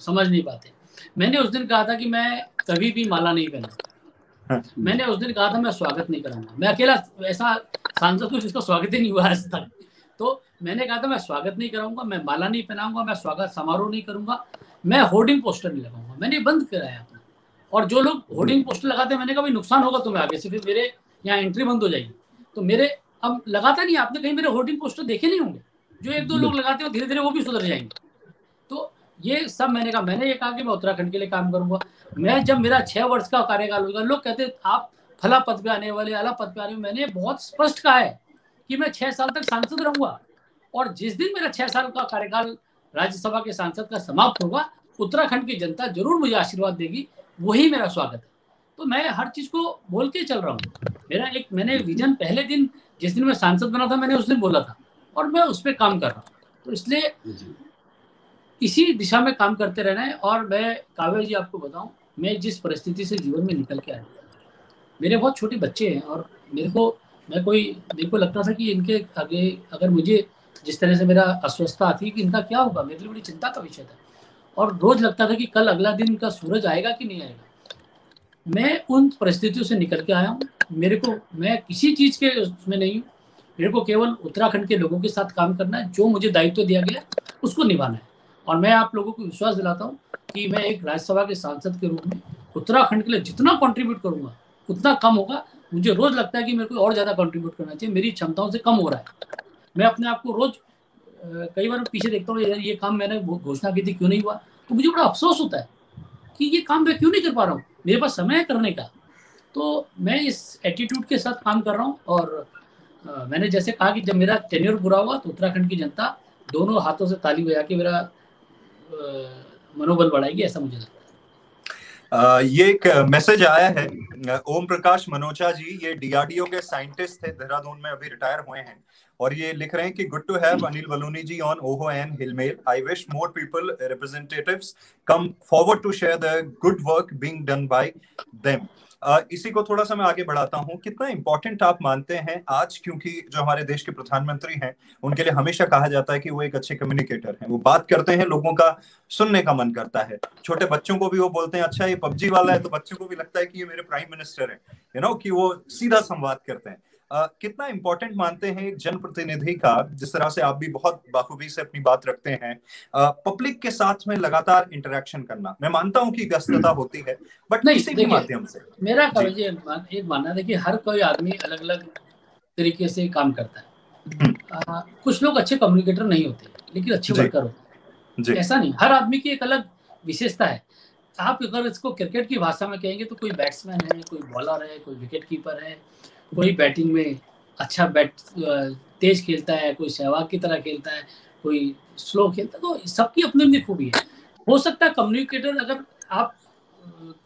समझ नहीं पाते। मैंने उस दिन कहा था कि मैं कभी भी माला नहीं पहना, मैंने उस दिन कहा था मैं स्वागत नहीं कराऊंगा। मैं अकेला ऐसा सांसद हूँ जिसका स्वागत ही नहीं हुआ आज तक, तो मैंने कहा था मैं स्वागत नहीं कराऊंगा, मैं माला नहीं पहनाऊंगा, मैं स्वागत समारोह नहीं करूंगा, मैं होर्डिंग पोस्टर नहीं लगाऊंगा। मैंने बंद कराया अपना, और जो लोग होर्डिंग पोस्टर लगाते हैं मैंने कहा भाई नुकसान होगा तुम्हें आगे से, फिर मेरे यहाँ एंट्री बंद हो जाएगी। तो मेरे अब लगाता नहीं, आपने कहीं मेरे होर्डिंग पोस्टर देखे नहीं होंगे, जो एक दो लोग लगाते हो धीरे धीरे वो भी सुधर जाएंगे। तो ये सब मैंने कहा, मैंने ये कहा कि मैं उत्तराखंड के लिए काम करूंगा। मैं जब मेरा 6 वर्ष का कार्यकाल होगा, लोग कहते आप फला पद पे आने वाले, अला पद पे आने वाले, मैंने बहुत स्पष्ट कहा है कि मैं 6 साल तक सांसद रहूंगा, और जिस दिन मेरा 6 साल का कार्यकाल राज्यसभा के सांसद का समाप्त होगा उत्तराखंड की जनता जरूर मुझे आशीर्वाद देगी, वही मेरा स्वागत है। तो मैं हर चीज को बोल के चल रहा हूँ। मैंने विजन पहले दिन जिस दिन मैं सांसद बना था मैंने उस दिन बोला था, और मैं उस पर काम कर रहा हूँ, तो इसलिए इसी दिशा में काम करते रहना है। और मैं काव्या जी आपको बताऊं, मैं जिस परिस्थिति से जीवन में निकल के आया, मेरे बहुत छोटे बच्चे हैं, और मेरे को लगता था कि इनके आगे अगर मुझे जिस तरह से मेरा अस्वस्थता आती है कि इनका क्या होगा, मेरे लिए बड़ी चिंता का विषय था, और रोज लगता था कि कल अगला दिन इनका सूरज आएगा कि नहीं आएगा। मैं उन परिस्थितियों से निकल के आया हूँ, मैं किसी चीज के उसमें नहीं हूँ, मेरे को केवल उत्तराखंड के लोगों के साथ काम करना है, जो मुझे दायित्व दिया गया उसको निभाना है। और मैं आप लोगों को विश्वास दिलाता हूँ कि मैं एक राज्यसभा के सांसद के रूप में उत्तराखंड के लिए जितना कंट्रीब्यूट करूंगा उतना कम होगा। मुझे रोज लगता है कि मेरे को और ज्यादा कंट्रीब्यूट करना चाहिए, मेरी क्षमताओं से कम हो रहा है। मैं अपने आप को रोज कई बार पीछे देखता हूँ, ये काम मैंने घोषणा की थी क्यों नहीं हुआ, तो मुझे बड़ा अफसोस होता है कि ये काम मैं क्यों नहीं कर पा रहा हूँ, मेरे पास समय है करने का। तो मैं इस एटीट्यूड के साथ काम कर रहा हूँ, और मैंने जैसे कहा कि जब मेरा टेन्योर पूरा हुआ तो उत्तराखंड की जनता दोनों हाथों से ताली बजा के मेरा मनोबल बढ़ाएगी, ऐसा मुझे लगता है। ये एक मैसेज आया है, ओम प्रकाश मनोचा जी, ये डीआरडीओ के साइंटिस्ट थे, देहरादून में अभी रिटायर हुए हैं, और ये लिख रहे हैं कि good to have Anil Baluni ji on Oho and Hill Mail. I wish more people representatives come forward to share the good work being done by them. इसी को थोड़ा सा मैं आगे बढ़ाता हूँ, कितना इंपॉर्टेंट आप मानते हैं आज, क्योंकि जो हमारे देश के प्रधानमंत्री हैं उनके लिए हमेशा कहा जाता है कि वो एक अच्छे कम्युनिकेटर हैं, वो बात करते हैं, लोगों का सुनने का मन करता है। छोटे बच्चों को भी वो बोलते हैं अच्छा ये पबजी वाला है, तो बच्चों को भी लगता है कि ये मेरे प्राइम मिनिस्टर है, यू नो, कि वो सीधा संवाद करते हैं। कितना इंपॉर्टेंट मानते हैं एक जनप्रतिनिधि का, जिस तरह से आप भी बहुत बाखूबी से अपनी बात रखते हैं, पब्लिक के साथ में लगातार इंटरेक्शन करना। मैं मानता हूं कि व्यस्तता होती है, बट किसी भी माध्यम से मेरा एक मानना, देखिए हर कोई आदमी अलग अलग तरीके से काम करता है। कुछ लोग अच्छे कम्युनिकेटर नहीं होते लेकिन अच्छे वर्कर होते हैं, ऐसा नहीं, हर आदमी की एक अलग विशेषता है। आप अगर इसको क्रिकेट की भाषा में कहेंगे तो कोई बैट्समैन है, कोई बॉलर है, कोई विकेट कीपर है, कोई बैटिंग में अच्छा तेज खेलता है, कोई सहवाग की तरह खेलता है, कोई स्लो खेलता है, तो सबकी अपनी अपनी खूबी है। हो सकता है कम्युनिकेटर अगर आप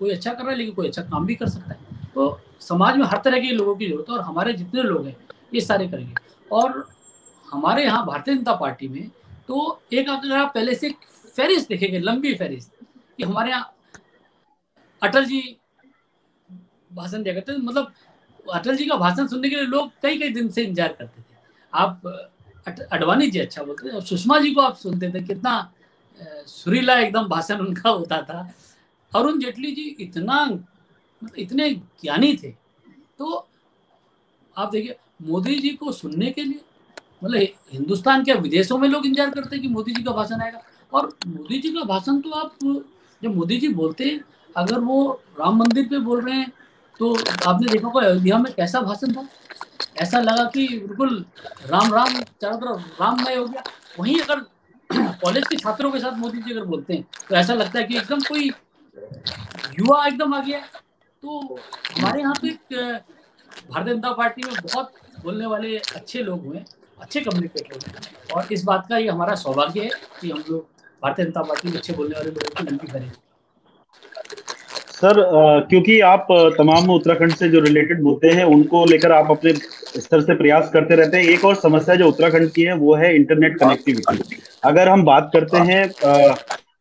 कोई अच्छा कर रहा है लेकिन कोई अच्छा काम भी कर सकता है। तो समाज में हर तरह के लोगों की जरूरत है और हमारे जितने लोग हैं ये सारे करेंगे। और हमारे यहाँ भारतीय जनता पार्टी में तो एक अगर आप पहले से फहरिस्त देखेंगे, लंबी फहरिस्त, कि हमारे यहाँ अटल जी भाषण दिया करते थे, मतलब अटल जी का भाषण सुनने के लिए लोग कई कई दिन से इंतजार करते थे। आप अडवाणी जी अच्छा बोलते थे और सुषमा जी को आप सुनते थे, कितना सुरीला एकदम भाषण उनका होता था। अरुण जेटली जी इतना मतलब इतने ज्ञानी थे। तो आप देखिए मोदी जी को सुनने के लिए मतलब हिंदुस्तान के विदेशों में लोग इंतजार करते हैं कि मोदी जी का भाषण आएगा। और मोदी जी का भाषण तो आप जब मोदी जी बोलते हैं, अगर वो राम मंदिर पे बोल रहे हैं तो आपने देखा होगा अयोध्या में कैसा भाषण था। ऐसा लगा कि बिल्कुल राम राम चारों तरफ राममय हो गया। वहीं अगर कॉलेज के छात्रों के साथ मोदी जी अगर बोलते हैं तो ऐसा लगता है कि एकदम कोई युवा एकदम आ गया। तो हमारे यहाँ तो एक भारतीय जनता पार्टी में बहुत बोलने वाले अच्छे लोग हुए, अच्छे कम्युनिकेटर हुए और इस बात का ये हमारा सौभाग्य है कि हम लोग भारतीय जनता पार्टी में अच्छे बोलने वाले लोगों की लंबी फहरिस्त। सर क्योंकि आप तमाम उत्तराखंड से जो रिलेटेड मुद्दे हैं उनको लेकर आप अपने स्तर से प्रयास करते रहते हैं। एक और समस्या जो उत्तराखंड की है वो है इंटरनेट कनेक्टिविटी। अगर हम बात करते हैं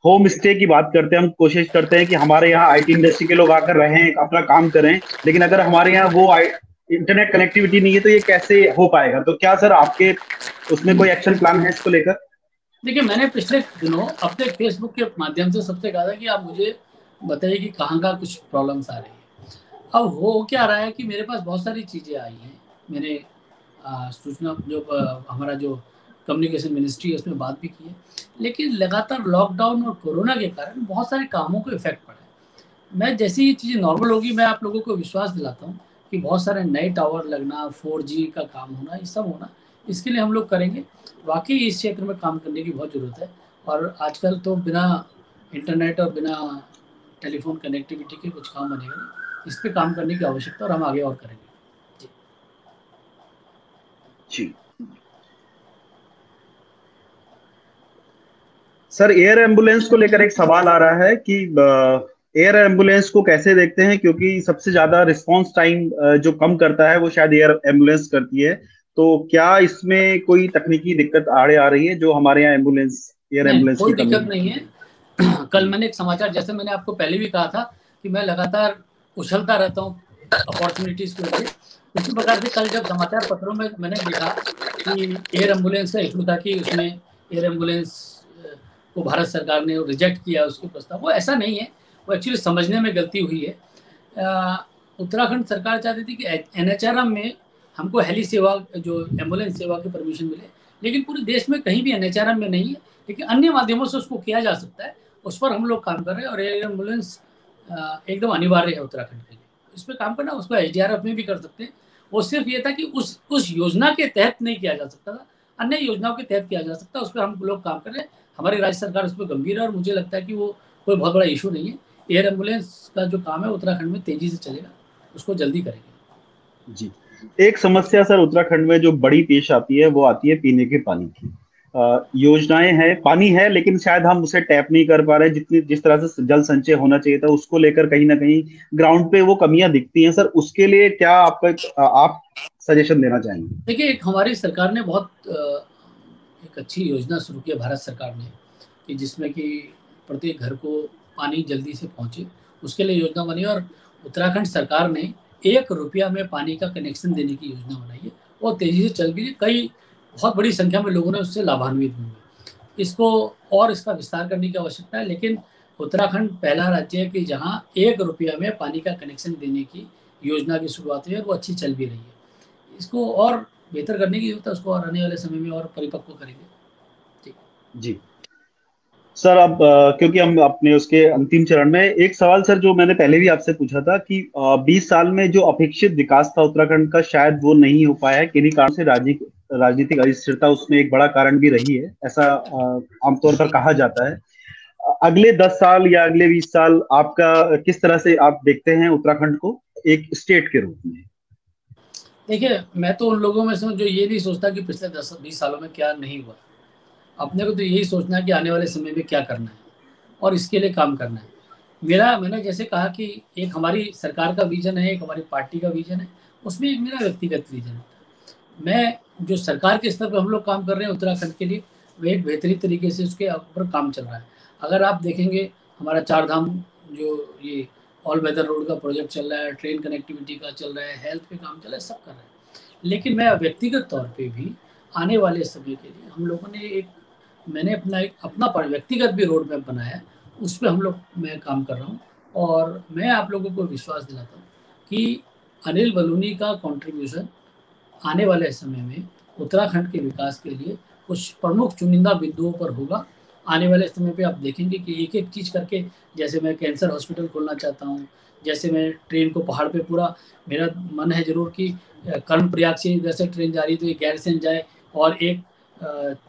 होम स्टे की बात करते हैं, हम कोशिश करते हैं कि हमारे यहाँ आईटी इंडस्ट्री के लोग आकर रहें, अपना काम करें, लेकिन अगर हमारे यहाँ वो इंटरनेट कनेक्टिविटी नहीं है तो ये कैसे हो पाएगा? तो क्या सर आपके उसमें कोई एक्शन प्लान है इसको लेकर? देखिए मैंने पिछले दिनों अपने फेसबुक के माध्यम से सबसे कहा था कि आप मुझे बताइए कि कहाँ का कुछ प्रॉब्लम्स आ रही है। अब हो क्या रहा है कि मेरे पास बहुत सारी चीज़ें आई हैं। मैंने सूचना जो हमारा जो कम्युनिकेशन मिनिस्ट्री है उसमें बात भी की है, लेकिन लगातार लॉकडाउन और कोरोना के कारण बहुत सारे कामों को इफेक्ट पड़ा है। मैं जैसे ही चीज़ें नॉर्मल होगी मैं आप लोगों को विश्वास दिलाता हूँ कि बहुत सारे नए टावर लगना, 4G का काम होना, ये सब होना, इसके लिए हम लोग करेंगे। वाकई इस क्षेत्र में काम करने की बहुत ज़रूरत है और आजकल तो बिना इंटरनेट और बिना टेलीफोन कनेक्टिविटी के कुछ काम बनेगा नहीं। इस पे काम करने की आवश्यकता और हम आगे और करेंगे। जी सर, एयर एम्बुलेंस को लेकर एक सवाल आ रहा है कि एयर एम्बुलेंस को कैसे देखते हैं, क्योंकि सबसे ज्यादा रिस्पांस टाइम जो कम करता है वो शायद एयर एम्बुलेंस करती है। तो क्या इसमें कोई तकनीकी दिक्कत आड़े आ रही है जो हमारे यहाँ एयर नहीं, एम्बुलेंस की कोई कमी दिक्कत है? नहीं है। कल मैंने एक समाचार, जैसे मैंने आपको पहले भी कहा था कि मैं लगातार उछलता रहता हूँ अपॉर्चुनिटीज के लिए, उसी प्रकार से कल जब समाचार पत्रों में मैंने देखा कि एयर एम्बुलेंस का इशू था कि उसमें एयर एम्बुलेंस को भारत सरकार ने रिजेक्ट किया उसके प्रस्ताव, वो ऐसा नहीं है। वो एक्चुअली समझने में गलती हुई है। उत्तराखंड सरकार चाहती थी कि NHRM में हमको हेली सेवा जो एम्बुलेंस सेवा की परमिशन मिले, लेकिन पूरे देश में कहीं भी NHRM में नहीं है, लेकिन अन्य माध्यमों से उसको किया जा सकता है। उस पर हम लोग काम कर रहे हैं और एयर एम्बुलेंस एकदम अनिवार्य है उत्तराखंड के लिए। इस पर काम करना, उसको SDRF में भी कर सकते हैं। वो सिर्फ ये था कि उस योजना के तहत नहीं किया जा सकता था, अन्य योजनाओं के तहत किया जा सकता है। उस पर हम लोग काम कर रहे हैं, हमारी राज्य सरकार उस पर गंभीर है और मुझे लगता है कि वो कोई बहुत बड़ा इशू नहीं है। एयर एम्बुलेंस का जो काम है उत्तराखंड में तेजी से चलेगा, उसको जल्दी करेंगे। जी, एक समस्या सर उत्तराखंड में जो बड़ी पेश आती है वो आती है पीने के पानी की। योजनाएं हैं, पानी है, लेकिन शायद हम उसे टैप नहीं कर पा रहे जितनी जिस तरह से जल संचय होना चाहिए था, उसको लेकर कहीं ना कहीं ग्राउंड पे वो कमियां दिखती हैं। सर उसके लिए क्या आप सजेशन देना चाहेंगे? देखिए, एक हमारी सरकार ने बहुत एक अच्छी योजना शुरू की है भारत सरकार ने, कि जिसमें कि प्रत्येक घर को पानी जल्दी से पहुंचे, उसके लिए योजना बनी। और उत्तराखंड सरकार ने 1 रुपया में पानी का कनेक्शन देने की योजना बनाई है और तेजी से चल गई है। कई बहुत बड़ी संख्या में लोगों ने उससे लाभान्वित हुए। इसको और इसका विस्तार करने की आवश्यकता है, लेकिन उत्तराखंड पहला राज्य है कि जहाँ 1 रुपया में पानी का कनेक्शन देने की योजना की शुरुआत हुई है और वो अच्छी चल भी रही है। इसको और बेहतर करने की जरूरत है, उसको और आने वाले समय में और परिपक्व करेंगे। जी सर, अब क्योंकि हम अपने उसके अंतिम चरण में, एक सवाल सर जो मैंने पहले भी आपसे पूछा था कि 20 साल में जो अपेक्षित विकास था उत्तराखंड का, शायद वो नहीं हो पाया है किन्हीं कारण से। राजनीतिक अस्थिरता उसमें एक बड़ा कारण भी रही है, ऐसा आमतौर पर कहा जाता है। अगले 10 साल या अगले 20 साल आपका किस तरह से आप देखते हैं उत्तराखंड को एक स्टेट के रूप में? देखिए, मैं तो उन लोगों में से हूँ जो ये नहीं सोचता कि पिछले 10-20 सालों में क्या नहीं हुआ। अपने को तो यही सोचना है कि आने वाले समय में क्या करना है और इसके लिए काम करना है। मैंने जैसे कहा कि एक हमारी सरकार का विज़न है, एक हमारी पार्टी का विज़न है, उसमें एक मेरा व्यक्तिगत विज़न है। मैं जो सरकार के स्तर पे हम लोग काम कर रहे हैं उत्तराखंड के लिए, वो एक बेहतरीन तरीके से उसके ऊपर काम चल रहा है। अगर आप देखेंगे हमारा 4 धाम जो ये ऑल वेदर रोड का प्रोजेक्ट चल रहा है, ट्रेन कनेक्टिविटी का चल रहा है, हेल्थ पे काम चल रहा है, सब कर रहे हैं। लेकिन मैं व्यक्तिगत तौर पे भी आने वाले समय के लिए हम लोगों ने मैंने अपना व्यक्तिगत भी रोड मैप बनाया है, उस पे मैं काम कर रहा हूँ और मैं आप लोगों को विश्वास दिलाता हूँ कि अनिल बलूनी का कंट्रीब्यूशन आने वाले समय में उत्तराखंड के विकास के लिए कुछ प्रमुख चुनिंदा बिंदुओं पर होगा। आने वाले समय पे आप देखेंगे कि एक-एक चीज़ करके, जैसे मैं कैंसर हॉस्पिटल खोलना चाहता हूँ, जैसे मैं ट्रेन को पहाड़ पे पूरा, मेरा मन है ज़रूर कि कर्णप्रयाग से इधर से ट्रेन जा रही है तो ये गैरसैंण जाए और एक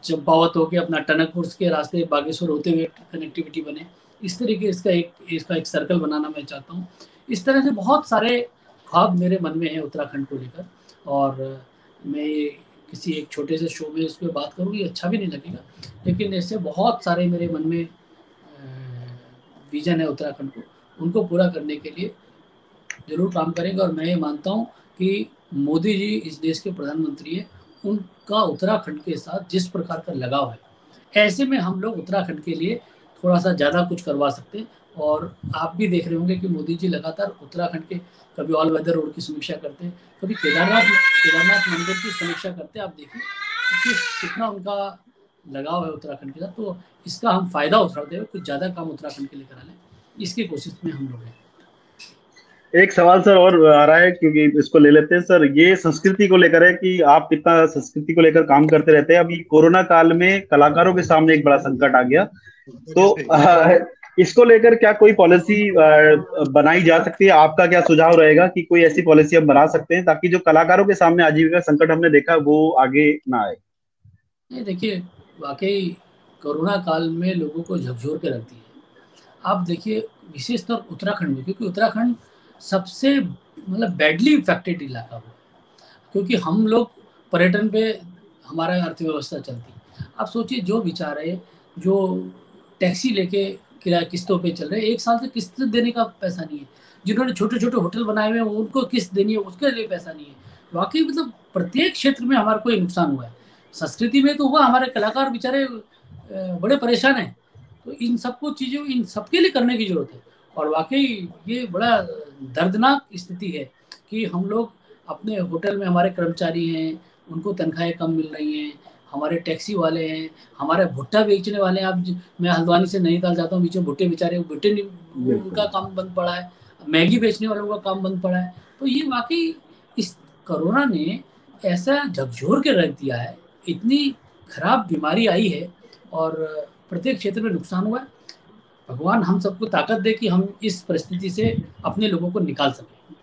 चंपावत होके अपना टनकपुर के रास्ते बागेश्वर होते हुए कनेक्टिविटी बने। इस तरीके इसका एक सर्कल बनाना मैं चाहता हूँ। इस तरह से बहुत सारे ख्वाब मेरे मन में हैं उत्तराखंड को लेकर और मैं ये किसी एक छोटे से शो में इस पे बात करूँ ये अच्छा भी नहीं लगेगा। लेकिन ऐसे बहुत सारे मेरे मन में विज़न है उत्तराखंड को, उनको पूरा करने के लिए ज़रूर काम करेंगे और मैं ये मानता हूँ कि मोदी जी इस देश के प्रधानमंत्री हैं, उनका उत्तराखंड के साथ जिस प्रकार का लगाव है, ऐसे में हम लोग उत्तराखंड के लिए थोड़ा-सा ज़्यादा कुछ करवा सकते हैं और आप भी देख रहे होंगे कि मोदी जी लगातार उत्तराखंड के कभी ऑल वेदर रोड की समीक्षा करते हैं, कभी केदारनाथ मंदिर की समीक्षा करते हैं। आप देखिए कि कितना उनका लगाव है उत्तराखंड के साथ, तो इसका हम फ़ायदा उठाते हुए कुछ ज़्यादा काम उत्तराखंड के लिए करा लें, इसकी कोशिश में हम लोग हैं। एक सवाल सर और आ रहा है, क्योंकि इसको ले लेते हैं सर। ये संस्कृति को लेकर है कि आप कितना संस्कृति को लेकर काम करते रहते हैं। अभी कोरोना काल में कलाकारों के सामने एक बड़ा संकट आ गया, तो इसको लेकर क्या कोई पॉलिसी बनाई जा सकती है? आपका क्या सुझाव रहेगा कि कोई ऐसी पॉलिसी हम बना सकते हैं ताकि जो कलाकारों के सामने आजीविका संकट हमने देखा वो आगे ना आए? ये देखिए, वाक़ई कोरोना काल में लोगों को झकझोर के रख दिया। आप देखिए विशेषतौर उत्तराखंड में, क्योंकि उत्तराखंड सबसे मतलब बैडली इफ़ेक्टेड इलाका हुआ, क्योंकि हम लोग पर्यटन पे हमारा अर्थव्यवस्था चलती है। आप सोचिए जो बेचारे जो टैक्सी लेके किराया किस्तों पे चल रहे हैं, 1 साल से किस्त देने का पैसा नहीं है। जिन्होंने छोटे-छोटे होटल बनाए हुए हैं उनको किस्त देनी है, उसके लिए पैसा नहीं है। वाक़ई मतलब प्रत्येक क्षेत्र में हमारा को ये नुकसान हुआ है। संस्कृति में तो हुआ, हमारे कलाकार बेचारे बड़े परेशान हैं। तो इन सबके लिए करने की ज़रूरत है और वाक़ई ये बड़ा दर्दनाक स्थिति है कि हम लोग अपने होटल में, हमारे कर्मचारी हैं, उनको तनख्वाहें कम मिल रही हैं, हमारे टैक्सी वाले हैं, हमारे भुट्टा बेचने वाले हैं। मैं हल्द्वानी से नैनीताल जाता हूँ, बीच में भुट्टे बेचारे भुट्टे नहीं, वो बिल्कुल। उनका काम बंद पड़ा है, मैगी बेचने वालों का काम बंद पड़ा है। तो ये वाक़ई इस कोरोना ने ऐसा झकझोर के रख दिया है, इतनी खराब बीमारी आई है और प्रत्येक क्षेत्र में नुकसान हुआ है। भगवान हम सबको ताकत दे कि हम इस परिस्थिति से अपने लोगों को निकाल सकें।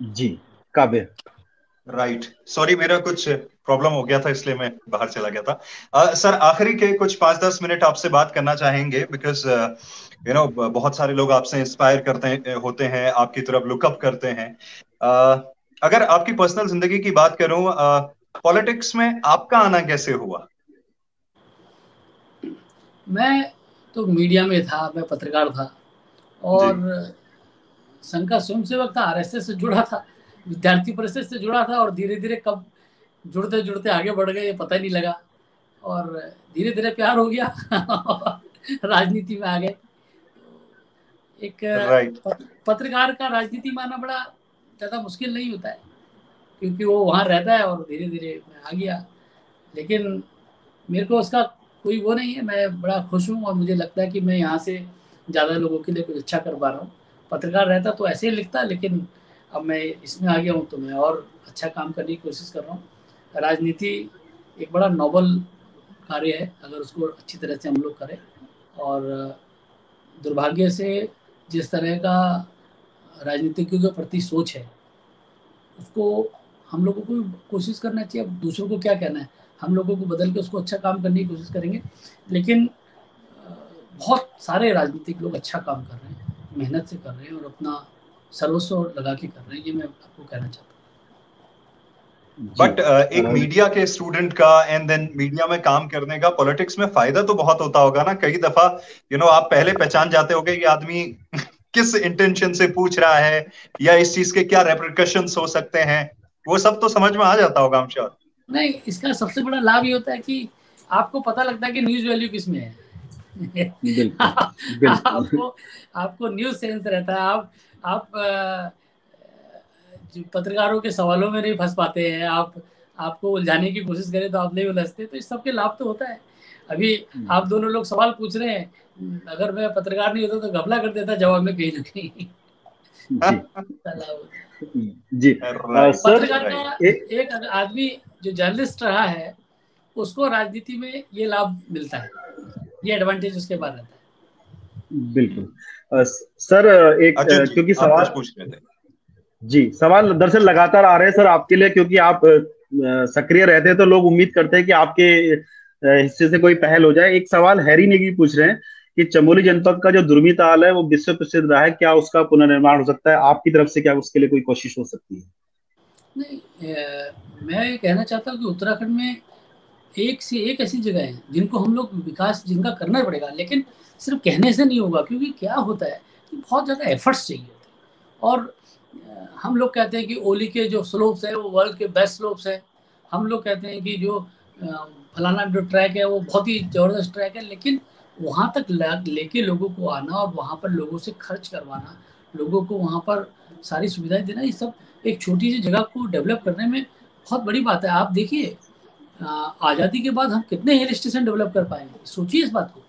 जी, काव्य। राइट, सॉरी मेरा कुछ प्रॉब्लम हो गया था इसलिए मैं बाहर चला गया था। सर आखिरी के कुछ 5-10 मिनट आपसे बात करना चाहेंगे, बिकॉज बहुत सारे लोग आपसे इंस्पायर होते हैं, आपकी तरफ लुकअप करते हैं। अगर आपकी पर्सनल जिंदगी की बात करूं, पॉलिटिक्स में आपका आना कैसे हुआ? मैं तो मीडिया में था, मैं पत्रकार था और संघ का स्वयंसेवक था, आरएसएस से जुड़ा था, विद्यार्थी परिषद से जुड़ा था और धीरे-धीरे कब जुड़ते-जुड़ते आगे बढ़ गए ये पता ही नहीं लगा और धीरे-धीरे प्यार हो गया राजनीति में आ गए। एक राइट, पत्रकार का राजनीति में आना बड़ा ज़्यादा मुश्किल नहीं होता है, क्योंकि वो वहाँ रहता है और धीरे-धीरे मैं आ गया। लेकिन मेरे को उसका कोई वो नहीं है, मैं बड़ा खुश हूँ और मुझे लगता है कि मैं यहाँ से ज़्यादा लोगों के लिए कुछ अच्छा कर पा रहा हूँ। पत्रकार रहता तो ऐसे ही लिखता, लेकिन अब मैं इसमें आ गया हूँ तो मैं और अच्छा काम करने की कोशिश कर रहा हूँ। राजनीति एक बड़ा नोबल कार्य है अगर उसको अच्छी तरह से हम लोग करें और दुर्भाग्य से जिस तरह का राजनीतिज्ञों के प्रति सोच है, उसको हम लोगों को कोशिश करना चाहिए। अब दूसरों को क्या कहना है, हम लोगों को बदल के उसको अच्छा काम करने की कोशिश करेंगे। लेकिन बहुत सारे राजनीतिक लोग अच्छा काम कर रहे हैं, मेहनत से कर रहे हैं और अपना सर्वस्व लगा के कर रहे हैं, ये मैं आपको कहना चाहता हूँ। बट एक मीडिया के स्टूडेंट का एंड देन मीडिया में काम करने का पॉलिटिक्स में फायदा तो बहुत होता होगा ना। कई दफा आप पहले पहचान जाते होगे कि आदमी किस इंटेंशन से पूछ रहा है या इस चीज के क्या रेपरिकशंस हो सकते हैं, वो सब तो समझ में आ जाता होगा हम श्योर। नहीं, इसका सबसे बड़ा लाभ ये होता है कि आपको पता लगता है कि न्यूज वैल्यू किसमें है। आपको न्यूज सेंस रहता है। आप पत्रकारों के सवालों में नहीं फंस पाते हैं। आपको उलझाने की कोशिश करें तो आप नहीं उलझते। तो इस सब के लाभ तो होता है। अभी आप दोनों लोग सवाल पूछ रहे हैं, अगर मैं पत्रकार नहीं होता तो घपला कर देता जवाब में कहीं ना कहीं। जी पत्रकार का एक आदमी जो जर्नलिस्ट रहा है उसको राजनीति में ये लाभ मिलता है, ये एडवांटेज उसके पास रहता है। बिल्कुल सर, एक क्योंकि सवाल पूछ रहे थे जी, सवाल दरअसल लगातार आ रहे हैं सर आपके लिए, क्योंकि आप सक्रिय रहते हैं तो लोग उम्मीद करते हैं कि आपके हिस्से से कोई पहल हो जाए। एक सवाल हैरी नेगी पूछ रहे हैं कि चमोली जनपद का जो दुर्मी ताल है वो विश्व प्रसिद्ध रहा है, क्या उसका पुनर्निर्माण हो सकता है? आपकी तरफ से क्या उसके लिए कोई कोशिश हो सकती है? नहीं, मैं ये कहना चाहता हूँ कि उत्तराखंड में एक से एक ऐसी जगह है जिनको हम लोग विकास जिनका करना पड़ेगा, लेकिन सिर्फ कहने से नहीं होगा। क्योंकि क्या होता है कि बहुत ज़्यादा एफर्ट्स चाहिए होते हैं। और हम लोग कहते हैं कि ओली के जो स्लोप्स है वो वर्ल्ड के बेस्ट स्लोप्स है। हम लोग कहते हैं कि जो फलाना जो ट्रैक है वो बहुत ही ज़बरदस्त ट्रैक है, लेकिन वहाँ तक लेके लोगों को आना और वहाँ पर लोगों से खर्च करवाना, लोगों को वहाँ पर सारी सुविधाएं देना, ये सब एक छोटी सी जगह को डेवलप करने में बहुत बड़ी बात है। आप देखिए आज़ादी के बाद हम कितने हिल स्टेशन डेवलप कर पाएंगे, सोचिए इस बात को।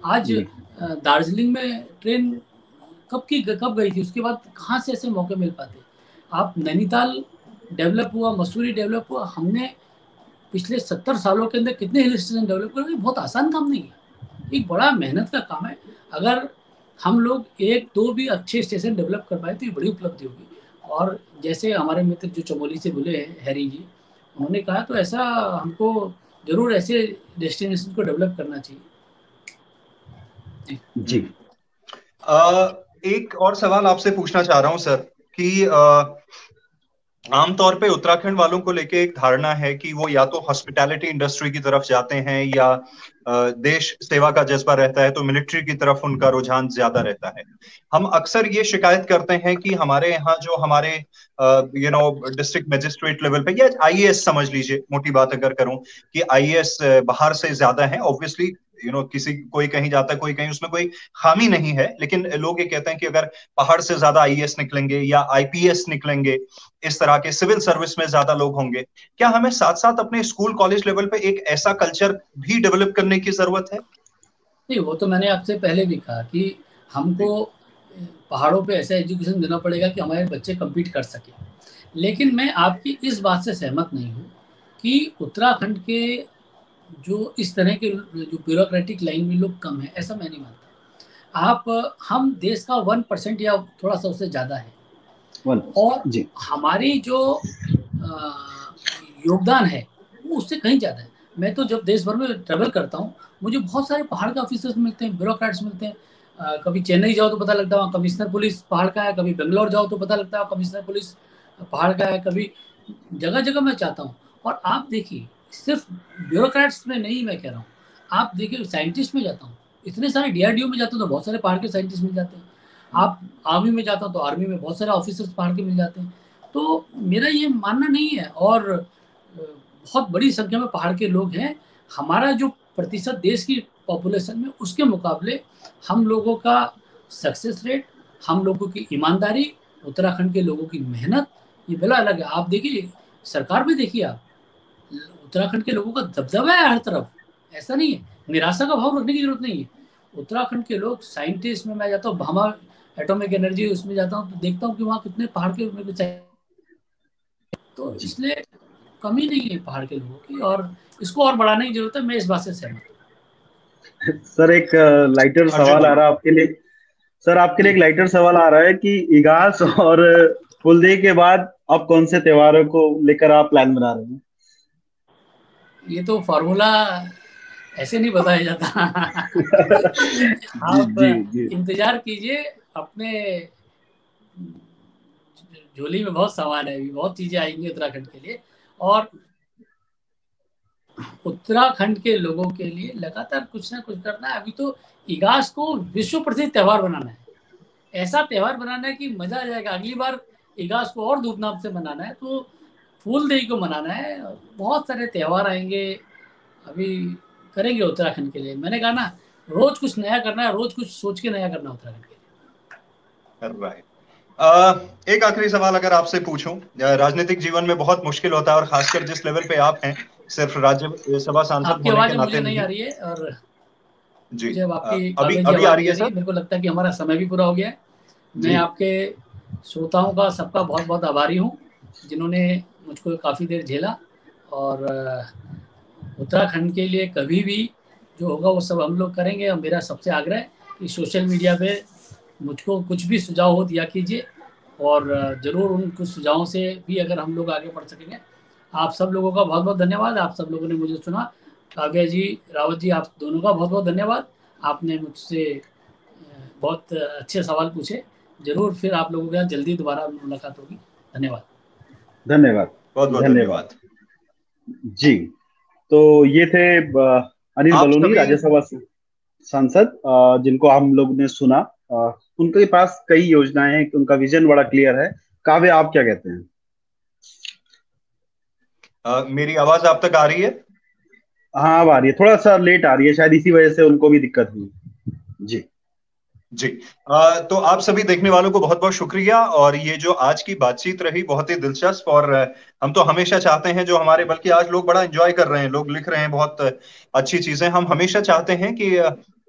आज दार्जिलिंग में ट्रेन कब गई थी, उसके बाद कहाँ से ऐसे मौके मिल पाते। आप नैनीताल डेवलप हुआ, मसूरी डेवलप हुआ, हमने पिछले 70 सालों के अंदर कितने हिल स्टेशन डेवलप कर। बहुत आसान काम नहीं है, एक बड़ा मेहनत का काम है। अगर हम लोग एक दो भी अच्छे स्टेशन डेवलप कर पाए तो ये बड़ी उपलब्धि होगी। और जैसे हमारे मित्र जो चमोली से बोले हैं हैरी जी, उन्होंने कहा तो ऐसा हमको जरूर ऐसे डेस्टिनेशन को डेवलप करना चाहिए। जी एक और सवाल आपसे पूछना चाह रहा हूं सर कि आमतौर पे उत्तराखंड वालों को लेके एक धारणा है कि वो या तो हॉस्पिटैलिटी इंडस्ट्री की तरफ जाते हैं या देश सेवा का जज्बा रहता है तो मिलिट्री की तरफ उनका रुझान ज्यादा रहता है। हम अक्सर ये शिकायत करते हैं कि हमारे यहाँ जो हमारे डिस्ट्रिक्ट मजिस्ट्रेट लेवल पे या आईएएस समझ लीजिए, मोटी बात अगर करूं कि आईएएस बाहर से ज्यादा है। ऑब्वियसली किसी कोई कहीं जाता है कोई कहीं, उसमें कोई खामी नहीं है, लेकिन लोग ये कहते हैं कि अगर पहाड़ से ज्यादा आईएएस निकलेंगे या आईपीएस निकलेंगे, इस तरह के सिविल सर्विस में ज्यादा लोग होंगे, क्या हमें साथ साथ अपने स्कूल कॉलेज लेवल पे एक ऐसा कल्चर भी डेवलप करने की जरूरत है? नहीं, वो तो मैंने आपसे पहले भी कहा कि हमको पहाड़ों पे ऐसा एजुकेशन देना पड़ेगा कि हमारे बच्चे कम्पीट कर सके। लेकिन मैं आपकी इस बात से सहमत नहीं हूँ कि उत्तराखंड के जो इस तरह के जो ब्यूरोक्रेटिक लाइन में लोग कम है, ऐसा मैं नहीं मानता। हम देश का 1% या थोड़ा सा उससे ज़्यादा है, और हमारी जो योगदान है वो उससे कहीं ज़्यादा है। मैं तो जब देश भर में ट्रेवल करता हूँ मुझे बहुत सारे पहाड़ के ऑफिसर्स मिलते हैं, ब्यूरोक्रेट्स मिलते हैं। कभी चेन्नई जाओ तो पता लगता है वहाँ कमिश्नर पुलिस पहाड़ का है, कभी बेंगलोर जाओ तो पता लगता है कमिश्नर पुलिस पहाड़ का है, कभी जगह जगह मैं चाहता हूँ। और आप देखिए सिर्फ ब्यूरोक्रेट्स में नहीं मैं कह रहा हूँ, आप देखिए साइंटिस्ट में जाता हूँ, इतने सारे डीआरडीओ में जाता हूँ तो बहुत सारे पहाड़ के साइंटिस्ट मिल जाते हैं। आप आर्मी में जाता हूँ तो आर्मी में बहुत सारे ऑफिसर्स पहाड़ के मिल जाते हैं। तो मेरा ये मानना नहीं है, और बहुत बड़ी संख्या में पहाड़ के लोग हैं। हमारा जो प्रतिशत देश की पॉपुलेशन में उसके मुकाबले हम लोगों का सक्सेस रेट, हम लोगों की ईमानदारी, उत्तराखंड के लोगों की मेहनत, ये बड़ा अलग है। आप देखिए सरकार में देखिए, आप उत्तराखंड के लोगों का दबदबा है हर तरफ, ऐसा नहीं है। निराशा का भाव रखने की जरूरत नहीं है। उत्तराखंड के लोग साइंटिस्ट में मैं जाता हूँ, भामा एटॉमिक एनर्जी उसमें जाता हूँ तो देखता हूँ कि वहाँ कितने पहाड़ के मेरे को, तो इसलिए कमी नहीं है पहाड़ के लोगों की, और इसको और बढ़ाने की जरूरत है। मैं इस बात से सहमत हूँ। सर एक लाइटर सवाल आ रहा है आपके लिए। सर आपके लिए एक लाइटर सवाल आ रहा है कि इगास और फुलदेई के बाद अब कौन से त्योहारों को लेकर आप प्लान बना रहे हैं? ये तो फॉर्मूला ऐसे नहीं बताया जाता। आप इंतजार कीजिए, अपने झोली में बहुत सामान है, अभी बहुत चीजें आएंगी उत्तराखंड के लिए। और उत्तराखंड के लोगों के लिए लगातार कुछ ना कुछ करना है। अभी तो इगास को विश्व प्रसिद्ध त्योहार बनाना है, ऐसा त्योहार बनाना है कि मजा आ जाएगा। अगली बार इगास को और धूमधाम से मनाना है, तो फूलदेई को मनाना है। बहुत सारे त्योहार आएंगे, अभी करेंगे उत्तराखंड के लिए। मैंने कहा ना, रोज कुछ नया करना है, रोज कुछ सोच के नया करना उत्तराखंड के लिए। राइट। एक आखिरी सवाल अगर आपसे पूछूं, राजनीतिक जीवन में बहुत मुश्किल होता है, और खासकर जिस लेवल पे आप हैं, सिर्फ राज्यसभा सांसद आपकी होने के आवाज नाते मुझे नहीं नहीं। आ रही है, और जी। मुझे अब आपकी अभी काव्य जी अभी आ आवाज रही नहीं है आ रही है। सर? मेरे को लगता है कि हमारा समय भी पूरा हो गया है। मैं जी। आपके श्रोताओं का सबका बहुत बहुत आभारी हूँ, जिन्होंने मुझको काफ़ी देर झेला। और उत्तराखंड के लिए कभी भी जो होगा वो सब हम लोग करेंगे। और मेरा सबसे आग्रह है कि सोशल मीडिया पे मुझको कुछ भी सुझाव हो दिया कीजिए, और ज़रूर उन कुछ सुझावों से भी अगर हम लोग आगे बढ़ सकेंगे। आप सब लोगों का बहुत बहुत धन्यवाद, आप सब लोगों ने मुझे सुना। काव्या जी, रावत जी, आप दोनों का बहुत बहुत धन्यवाद। आपने मुझसे बहुत अच्छे सवाल पूछे। ज़रूर फिर आप लोगों के साथ जल्दी दोबारा मुलाकात होगी। धन्यवाद। धन्यवाद। बहुत बहुत धन्यवाद। धन्यवाद। जी। तो ये थे अनिल आप बलूनी, सभी। राज्यसभा सांसद, जिनको हम लोग ने सुना। उनके पास कई योजनाएं हैं, उनका विजन बड़ा क्लियर है। काव्य, आप क्या कहते हैं? मेरी आवाज आप तक आ रही है? हाँ, अब आ रही है, थोड़ा सा लेट आ रही है, शायद इसी वजह से उनको भी दिक्कत हुई। जी। जी। तो आप सभी देखने वालों को बहुत बहुत शुक्रिया। और ये जो आज की बातचीत रही बहुत ही दिलचस्प, और हम तो हमेशा चाहते हैं, जो हमारे, बल्कि आज लोग बड़ा एंजॉय कर रहे हैं, लोग लिख रहे हैं बहुत अच्छी चीजें। हम हमेशा चाहते हैं कि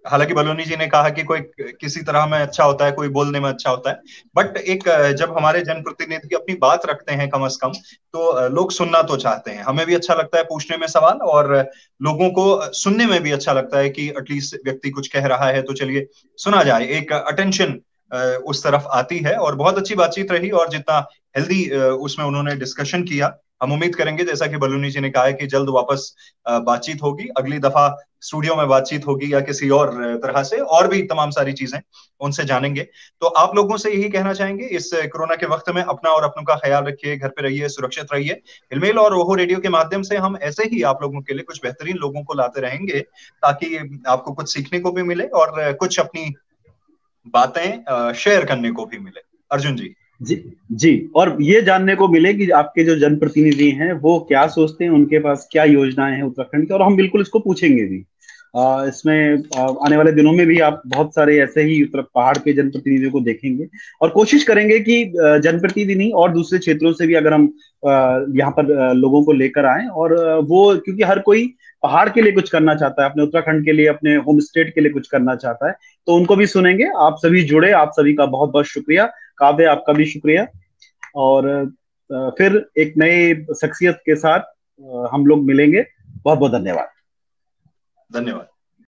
हालांकि बलूनी जी ने कहा कि कोई किसी तरह में अच्छा होता है, कोई बोलने में अच्छा होता है, बट एक जब हमारे जनप्रतिनिधि अपनी बात रखते हैं कम से कम, तो लोग सुनना तो चाहते हैं। हमें भी अच्छा लगता है पूछने में सवाल, और लोगों को सुनने में भी अच्छा लगता है कि एटलीस्ट व्यक्ति कुछ कह रहा है तो चलिए सुना जाए। एक अटेंशन उस तरफ आती है, और बहुत अच्छी बातचीत रही। और जितना हेल्दी उसमें उन्होंने डिस्कशन किया, हम उम्मीद करेंगे, जैसा कि बलूनी जी ने कहा है, कि जल्द वापस बातचीत होगी। अगली दफा स्टूडियो में बातचीत होगी या किसी और तरह से, और भी तमाम सारी चीजें उनसे जानेंगे। तो आप लोगों से यही कहना चाहेंगे, इस कोरोना के वक्त में अपना और अपनों का ख्याल रखिए, घर पे रहिए, सुरक्षित रहिए। हिलमेल और ओहो रेडियो के माध्यम से हम ऐसे ही आप लोगों के लिए कुछ बेहतरीन लोगों को लाते रहेंगे, ताकि आपको कुछ सीखने को भी मिले और कुछ अपनी बातें शेयर करने को भी मिले। अर्जुन जी। जी। जी, और ये जानने को मिले कि आपके जो जनप्रतिनिधि हैं वो क्या सोचते हैं, उनके पास क्या योजनाएं हैं उत्तराखंड की, और हम बिल्कुल इसको पूछेंगे भी। इसमें आने वाले दिनों में भी आप बहुत सारे ऐसे ही उत्तर पहाड़ के जनप्रतिनिधियों को देखेंगे, और कोशिश करेंगे कि जनप्रतिनिधि नहीं और दूसरे क्षेत्रों से भी अगर हम यहाँ पर लोगों को लेकर आए, और वो, क्योंकि हर कोई पहाड़ के लिए कुछ करना चाहता है, अपने उत्तराखंड के लिए, अपने होम स्टेट के लिए कुछ करना चाहता है, तो उनको भी सुनेंगे। आप सभी जुड़े, आप सभी का बहुत बहुत शुक्रिया। काव्य, आपका भी शुक्रिया। और फिर एक नए शख्सियत के साथ हम लोग मिलेंगे। बहुत बहुत धन्यवाद। धन्यवाद।